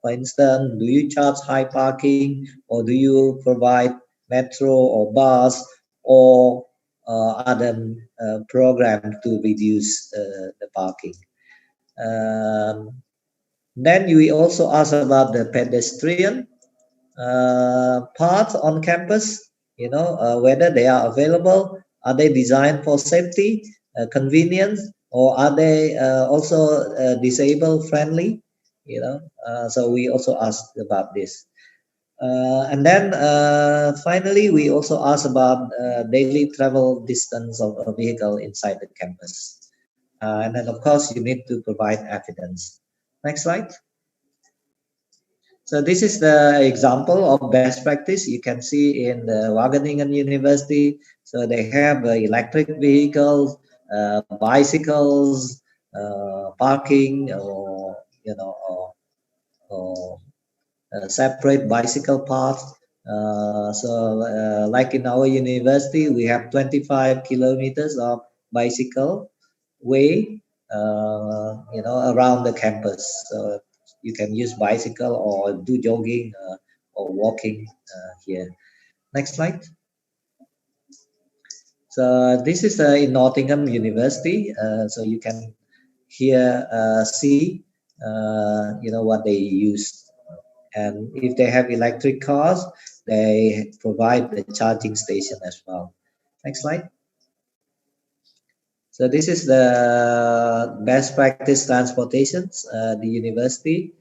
For instance, do you charge high parking, or do you provide metro or bus or other program to reduce the parking? Then we also ask about the pedestrian paths on campus, whether they are available, are they designed for safety, convenience, or are they also disabled friendly, so we also ask about this. And then finally, we also ask about daily travel distance of a vehicle inside the campus. And then, of course, you need to provide evidence. Next slide. So this is the example of best practice you can see in the Wageningen University. So they have electric vehicles, bicycles, parking, or separate bicycle paths. Like in our university, we have 25 kilometers of bicycle way, around the campus. So you can use bicycle or do jogging or walking here. Next slide. So this is in Nottingham University. So you can here see, what they use. And if they have electric cars, they provide the charging station as well. Next slide. So this is the best practice transportations, the university.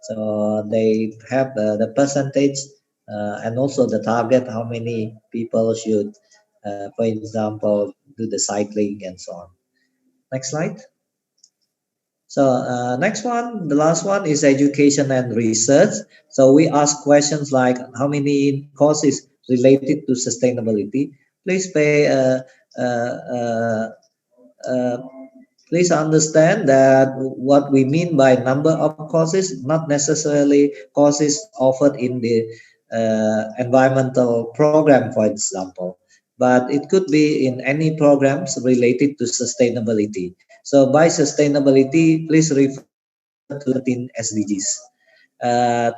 So they have the percentage and also the target, how many people should, for example, do the cycling and so on. Next slide. So next one, the last one is education and research. So we ask questions like how many courses related to sustainability. Please pay please understand that what we mean by number of courses, not necessarily courses offered in the environmental program, for example, but it could be in any programs related to sustainability. So by sustainability, please refer to 13 SDGs.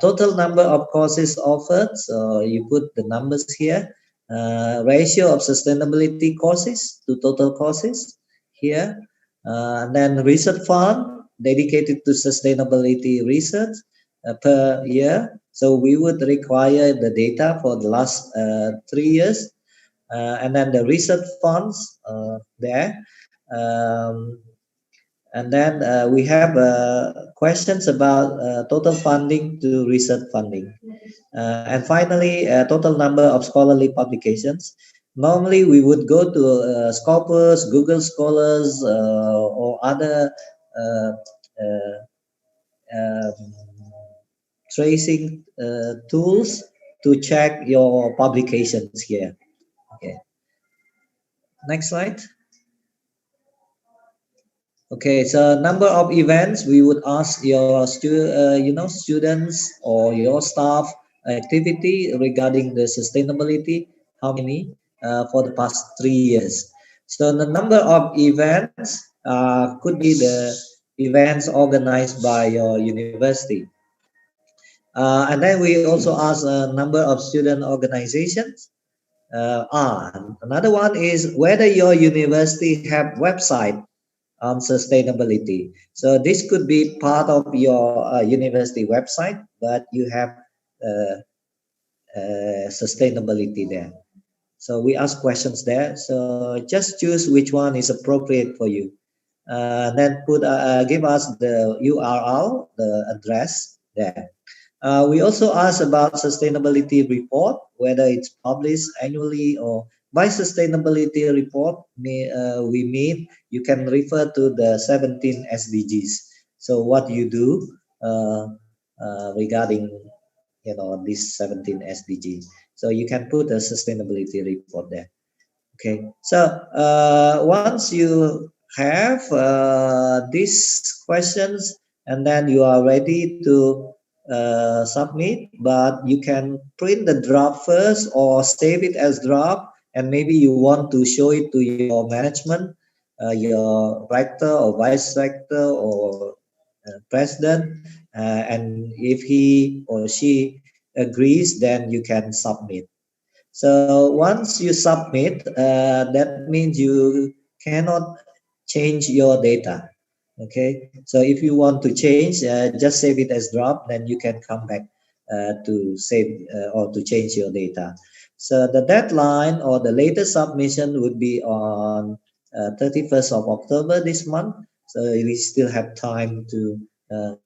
Total number of courses offered, so you put the numbers here. Ratio of sustainability courses to total courses here. And then research fund dedicated to sustainability research per year. So we would require the data for the last 3 years. And then the research funds there. And then we have questions about total funding to research funding. And finally, total number of scholarly publications. Normally, we would go to Scopus, Google Scholars, or other um, tracing tools to check your publications here. Okay. Next slide. Okay, so number of events, we would ask your students or your staff activity regarding the sustainability, how many for the past 3 years. So the number of events could be the events organized by your university. And then we also ask a number of student organizations. Another one is whether your university have website on sustainability. So this could be part of your university website, but you have sustainability there. So we ask questions there. So just choose which one is appropriate for you. Then give us the URL, the address there. We also ask about sustainability report, whether it's published annually or by sustainability report. We mean you can refer to the 17 SDGs. So what you do regarding this 17 SDG. So you can put a sustainability report there. Okay. So once you have these questions, and then you are ready to submit, but you can print the draft first or save it as draft, and maybe you want to show it to your management, your rector or vice rector or president, and if he or she agrees, then you can submit. So once you submit, that means you cannot change your data. Okay, so if you want to change, just save it as draft, then you can come back to save or to change your data. So the deadline or the latest submission would be on 31st of October this month. So we still have time to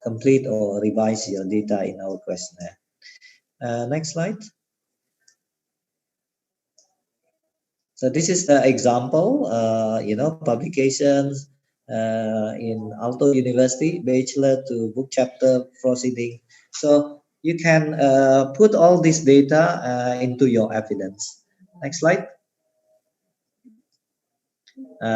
complete or revise your data in our questionnaire. Next slide. So this is the example, publications in Aalto University, bachelor to book chapter proceeding. So you can put all this data into your evidence. Next slide.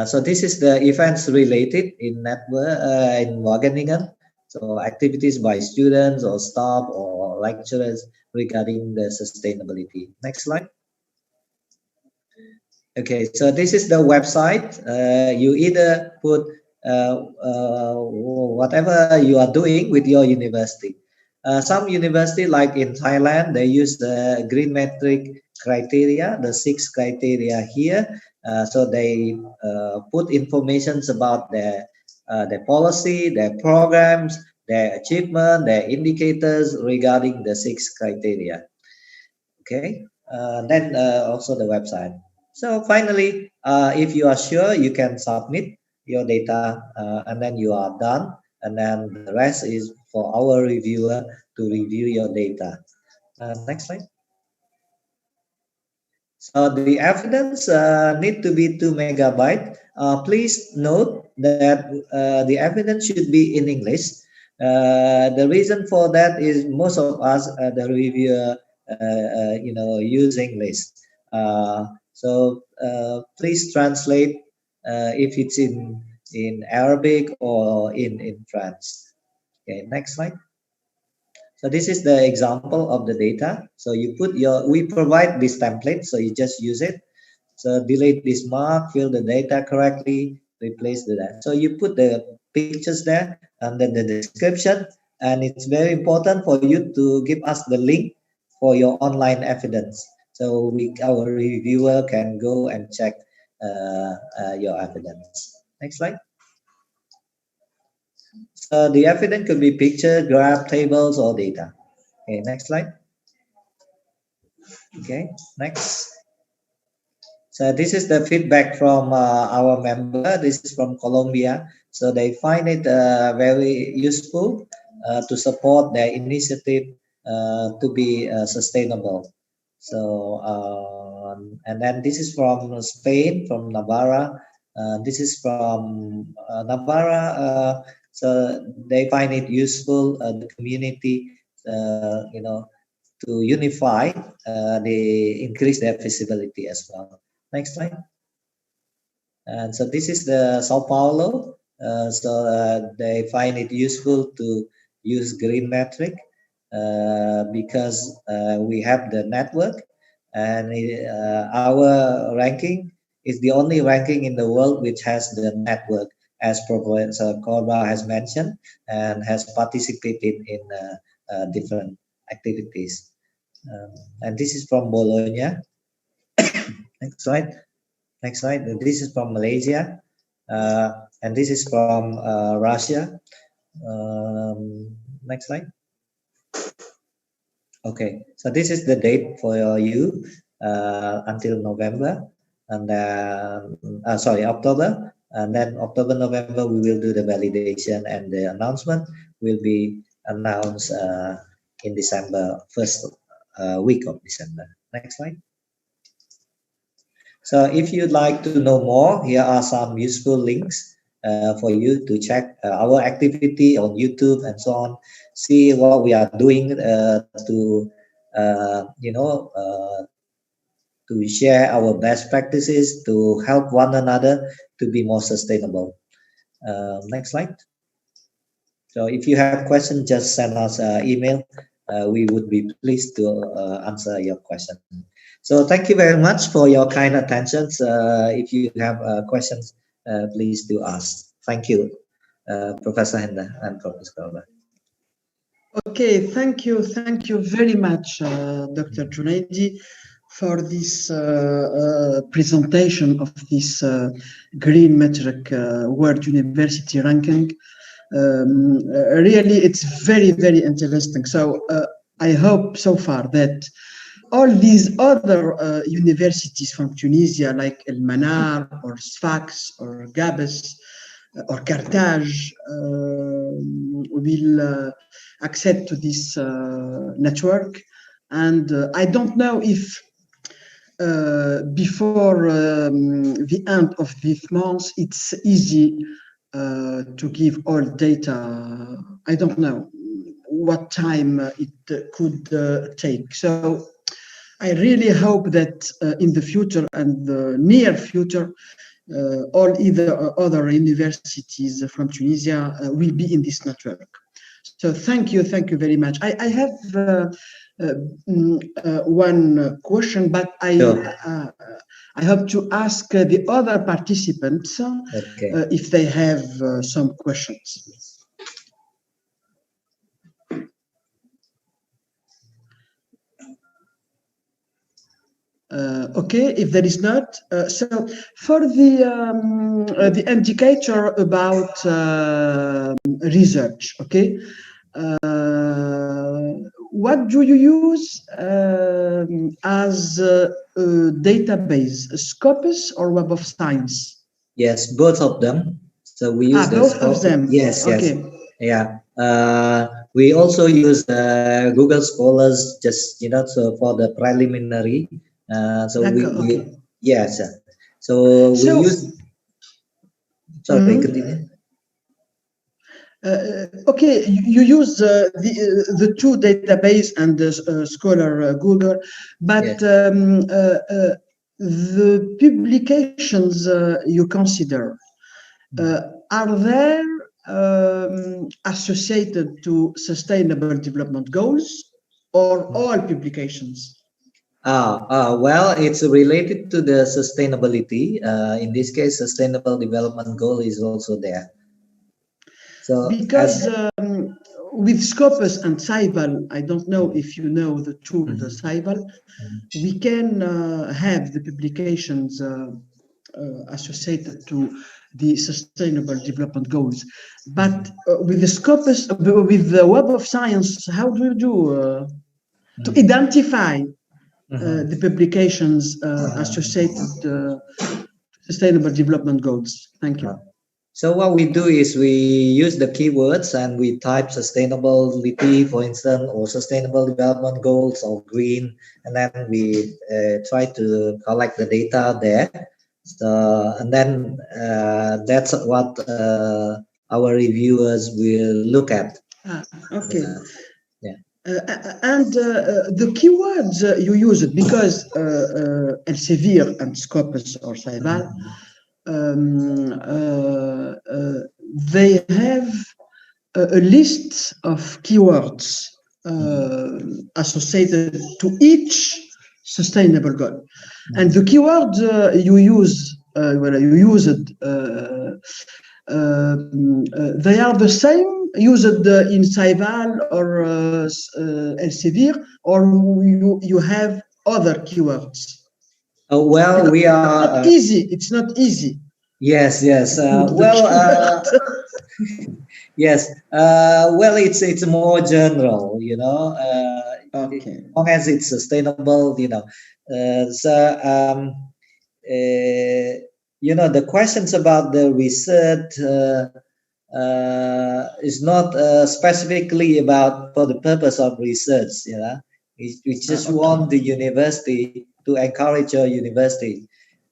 So this is the events related in network in Wageningen. So activities by students or staff or lecturers regarding the sustainability. Next slide. Okay, so this is the website. You either put whatever you are doing with your university. Some university, like in Thailand, they use the green metric criteria, the 6 criteria here. So they put informations about their policy, their programs, their achievement, their indicators regarding the 6 criteria. Okay, then also the website. So finally, if you are sure, you can submit your data and then you are done. And then the rest is for our reviewer to review your data. Next slide. So the evidence need to be 2 megabyte. Please note that the evidence should be in English. The reason for that is most of us, the reviewer, use English. So please translate if it's in Arabic or in France. Okay, next slide. So this is the example of the data. So you put we provide this template, so you just use it. So delete this mark, fill the data correctly, replace the data. So you put the pictures there and then the description, and it's very important for you to give us the link for your online evidence. So our reviewer can go and check your evidence. Next slide. So the evidence could be picture, graph, tables, or data. Okay, next slide. Okay, next. So this is the feedback from our member. This is from Colombia. So they find it very useful to support their initiative to be sustainable. So and then this is from Spain, from Navarra. This is from Navarra. So they find it useful, the community, to unify, they increase their visibility as well. Next slide. And so this is the Sao Paulo. They find it useful to use green metric because we have the network, and our ranking is the only ranking in the world which has the network, as Professor Korba has mentioned, and has participated in different activities. And this is from Bologna. Next slide. Next slide. This is from Malaysia, and this is from Russia. Next slide. Okay, so this is the date for you until November, and October, and then October, November we will do the validation, and the announcement will be announced in December, first week of December. Next slide. So if you'd like to know more, here are some useful links for you to check our activity on YouTube and so on. See what we are doing to share our best practices to help one another to be more sustainable. Next slide. So if you have questions, just send us an email. We would be pleased to answer your question. So thank you very much for your kind attention. If you have questions, please do ask. Thank you, Professor Henda and Professor Korba. Okay, thank you very much, Dr. Junaidi, for this presentation of this green metric World University ranking. Really, it's very, very interesting. So I hope so far that all these other universities from Tunisia, like El Manar or Sfax or Gabes or Carthage, will access to this network. And I don't know if before the end of this month, it's easy to give all data. I don't know what time it could take. So I really hope that in the future and the near future, all other universities from Tunisia will be in this network. So thank you very much. I have one question, but I hope to ask the other participants if they have some questions. Okay, if there is not, so for the indicator about research, okay, what do you use as a database, Scopus or Web of Science? Yes, both of them. So we use both of them. Yes, okay. Yeah. We also use Google Scholars, just so for the preliminary. So yes. So we use. Sorry, continue. Okay, you use the two database and the Scholar Google, but yes. the publications you consider, are they associated to sustainable development goals or all publications? Well, it's related to the sustainability. In this case, sustainable development goal is also there. So because with Scopus and Saival, I don't know if you know the tool, the Saival, we can have the publications associated to the sustainable development goals. But with the Scopus, with the Web of Science, how do you do to identify the publications associated to sustainable development goals? Thank you. So what we do is we use the keywords and we type sustainability, for instance, or sustainable development goals or green, and then we try to collect the data there. So, and then that's what our reviewers will look at. Okay. Yeah. And the keywords you use it because Elsevier and Scopus or Saival, they have a list of keywords associated to each sustainable goal. And the keywords you use, when you use it, they are the same used in Saival or Elsevier, or you have other keywords? Well, we are not easy. It's not easy. Yes, yes. Yes. Well, it's more general, you know. Okay. As long as it's sustainable, you know. You know, the questions about the research is not specifically about for the purpose of research. You know, we just want the university to encourage your university.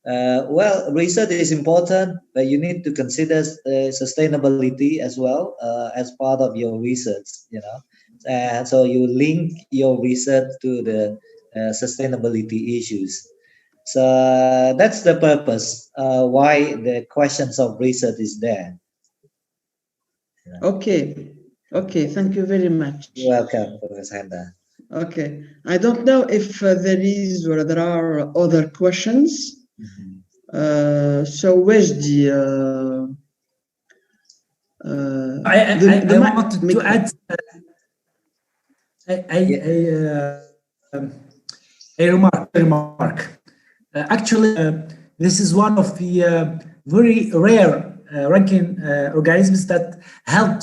Well, research is important, but you need to consider sustainability as well as part of your research, you know. And so you link your research to the sustainability issues. So that's the purpose why the questions of research is there. Okay. Okay. Thank you very much. You're welcome, Professor Henda. Okay. I don't know if there are other questions. So where's the I wanted to add a remark. Actually, this is one of the very rare ranking organisms that help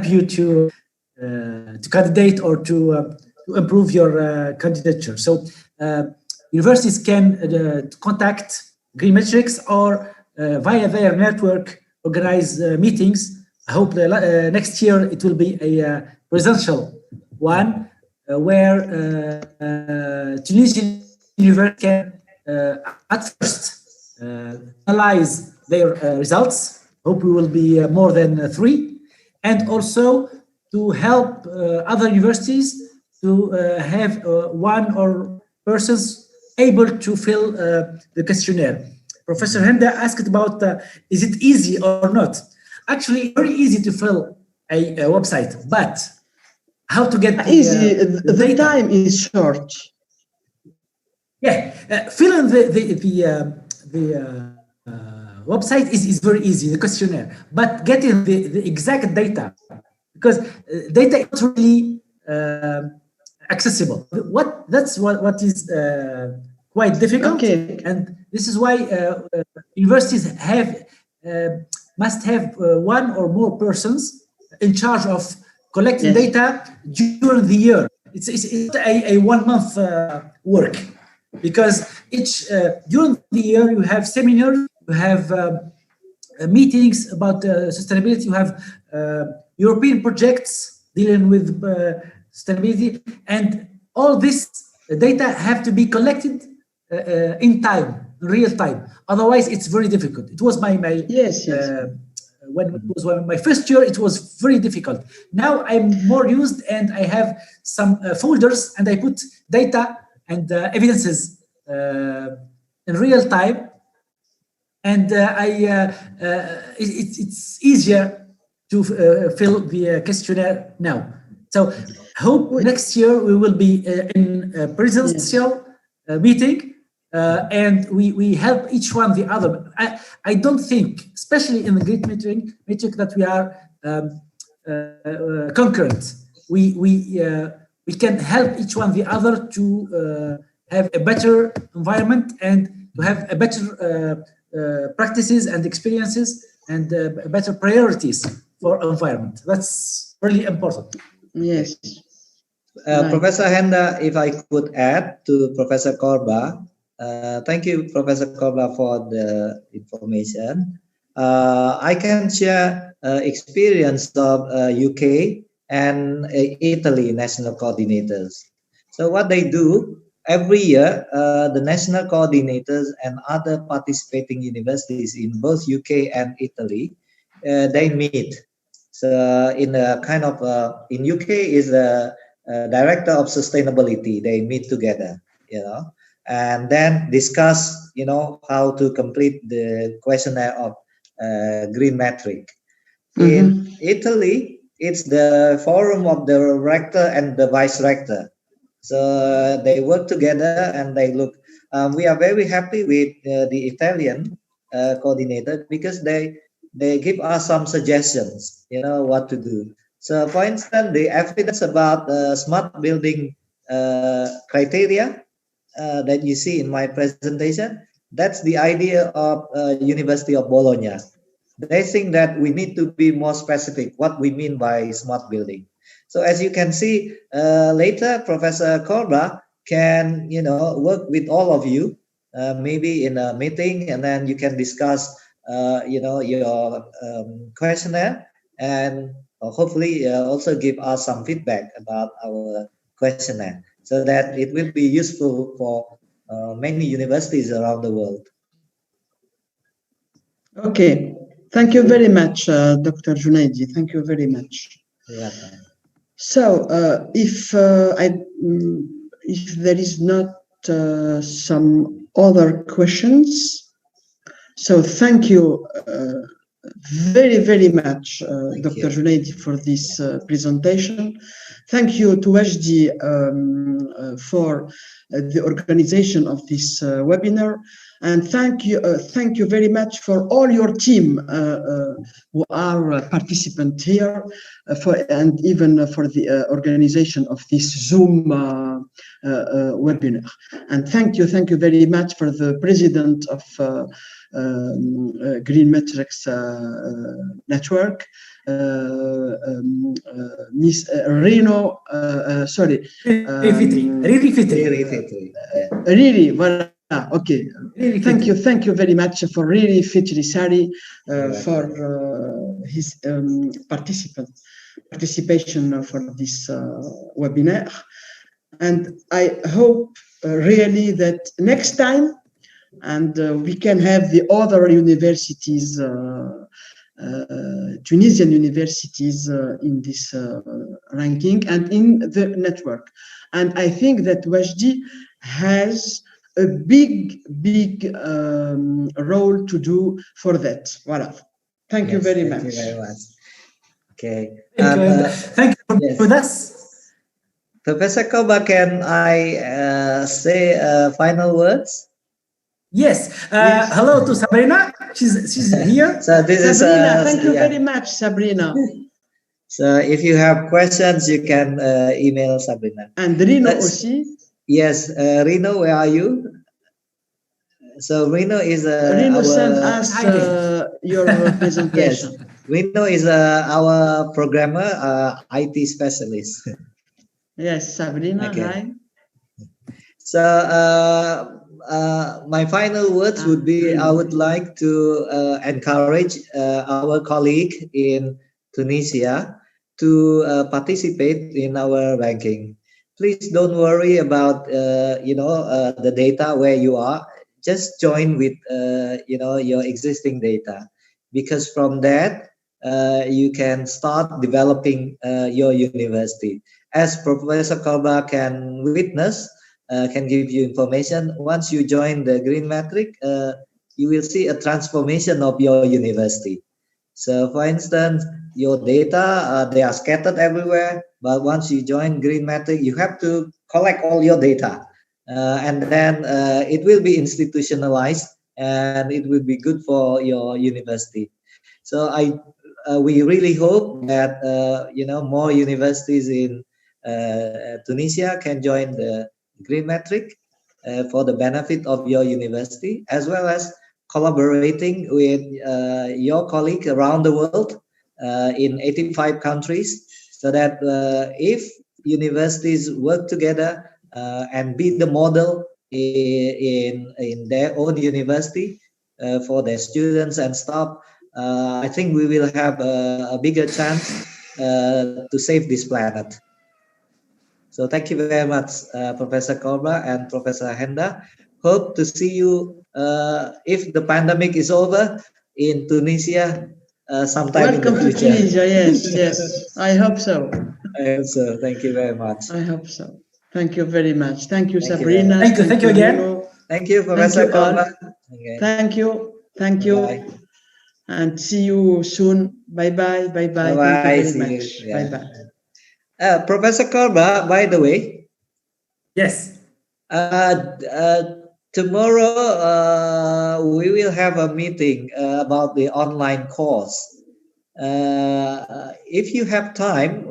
you to candidate or to improve your candidature. So universities can contact Green Metrics or via their network organize meetings. I hope next year it will be a presential one where Tunisian university can at first analyze their results. Hope we will be more than 3, and also to help other universities to have one or persons able to fill the questionnaire. Professor Henda asked about is it easy or not? Actually, very easy to fill a website, but how to get easy? The time is short. Yeah, filling the website is very easy, the questionnaire, but getting the exact data, because data is not really accessible. That's what is quite difficult. Okay. And this is why universities must have one or more persons in charge of collecting data during the year. It's a 1 month work, because during the year you have seminars, you have meetings about sustainability, you have European projects dealing with sustainability, and all this data have to be collected in time, real time. Otherwise, it's very difficult. It was my when it was my first year, it was very difficult. Now I'm more used, and I have some folders, and I put data and evidences in real time, and it's easier to fill the questionnaire now. So hope next year we will be in a presential meeting, and we help each one the other. I don't think, especially in the great metric that we are concurrent. We can help each one the other to have a better environment and to have a better practices and experiences and better priorities for environment. That's really important. Yes. Professor Henda, if I could add to Professor Korba, thank you, Professor Korba, for the information. I can share experience of UK and Italy national coordinators. So what they do every year, the national coordinators and other participating universities in both UK and Italy, they meet. So in a kind of in UK is the director of sustainability. They meet together, and then discuss, how to complete the questionnaire of green metric. In Italy, it's the forum of the rector and the vice rector. So they work together and they look. We are very happy with the Italian coordinator because they give us some suggestions, what to do. So for instance, the evidence about smart building criteria that you see in my presentation, that's the idea of University of Bologna. They think that we need to be more specific what we mean by smart building. So as you can see later, Professor Korba can, work with all of you, maybe in a meeting, and then you can discuss, your questionnaire, and hopefully also give us some feedback about our questionnaire, so that it will be useful for many universities around the world. Okay, thank you very much, Dr. Junaidi. Thank you very much. Yeah. So, if there is not some other questions, so thank you very, very much, Dr. Junaidi, for this presentation. Thank you to Wajdi for the organization of this webinar. And thank you very much for all your team who are participants here, and even for the organization of this Zoom webinar. And thank you very much for the president of Green Metrics Network, Miss Rino, sorry, Riri, voilà. Okay, thank you very much for Riri Fitri Sari for his participation for this webinar, and I hope really that next time, and we can have the other universities, Tunisian universities in this ranking and in the network. And I think that Wajdi has a big role to do for that. Voilà. Thank you very much. Thank you very much. Okay. Thank you for this. Professor Korba, can I say final words? Yes. Hello to Sabrina. She's here. So this Sabrina, is thank you very much, Sabrina. So if you have questions, you can email Sabrina. And Rino aussi. Yes, Rino, where are you? So Rino is Rino sent us your presentation. Yes, Rino is our programmer, IT specialist. Yes, Sabrina, okay. Hi. So my final words would be, I would like to encourage our colleague in Tunisia to participate in our ranking. Please don't worry about the data where you are. Just join with your existing data, because from that you can start developing your university. As Professor Korba can witness, can give you information. Once you join the Green Metric, you will see a transformation of your university. So for instance, your data, they are scattered everywhere, but once you join Green Metric, you have to collect all your data. And then it will be institutionalized and it will be good for your university. So we really hope that more universities in Tunisia can join the Green Metric for the benefit of your university, as well as collaborating with your colleagues around the world in 85 countries, so that if universities work together and be the model in their own university for their students and staff, I think we will have a bigger chance to save this planet. So thank you very much, Professor Cobra and Professor Henda. Hope to see you if the pandemic is over in Tunisia sometime Welcome in the to future. Tunisia. Yes, yes. I hope so. I hope so. Thank you very much. I hope so. Thank you very much. Thank you, Thank you very Sabrina. much. Thank you again. Nuno. Thank you, Thank Professor you all. Cobra. Okay. Thank you. Thank you. Bye. And see you soon. Bye bye. Bye bye. Thank Bye-bye. you very See you. much. Yeah. Bye bye. Professor Cobra, by the way, Yes. tomorrow we will have a meeting about the online course. If you have time,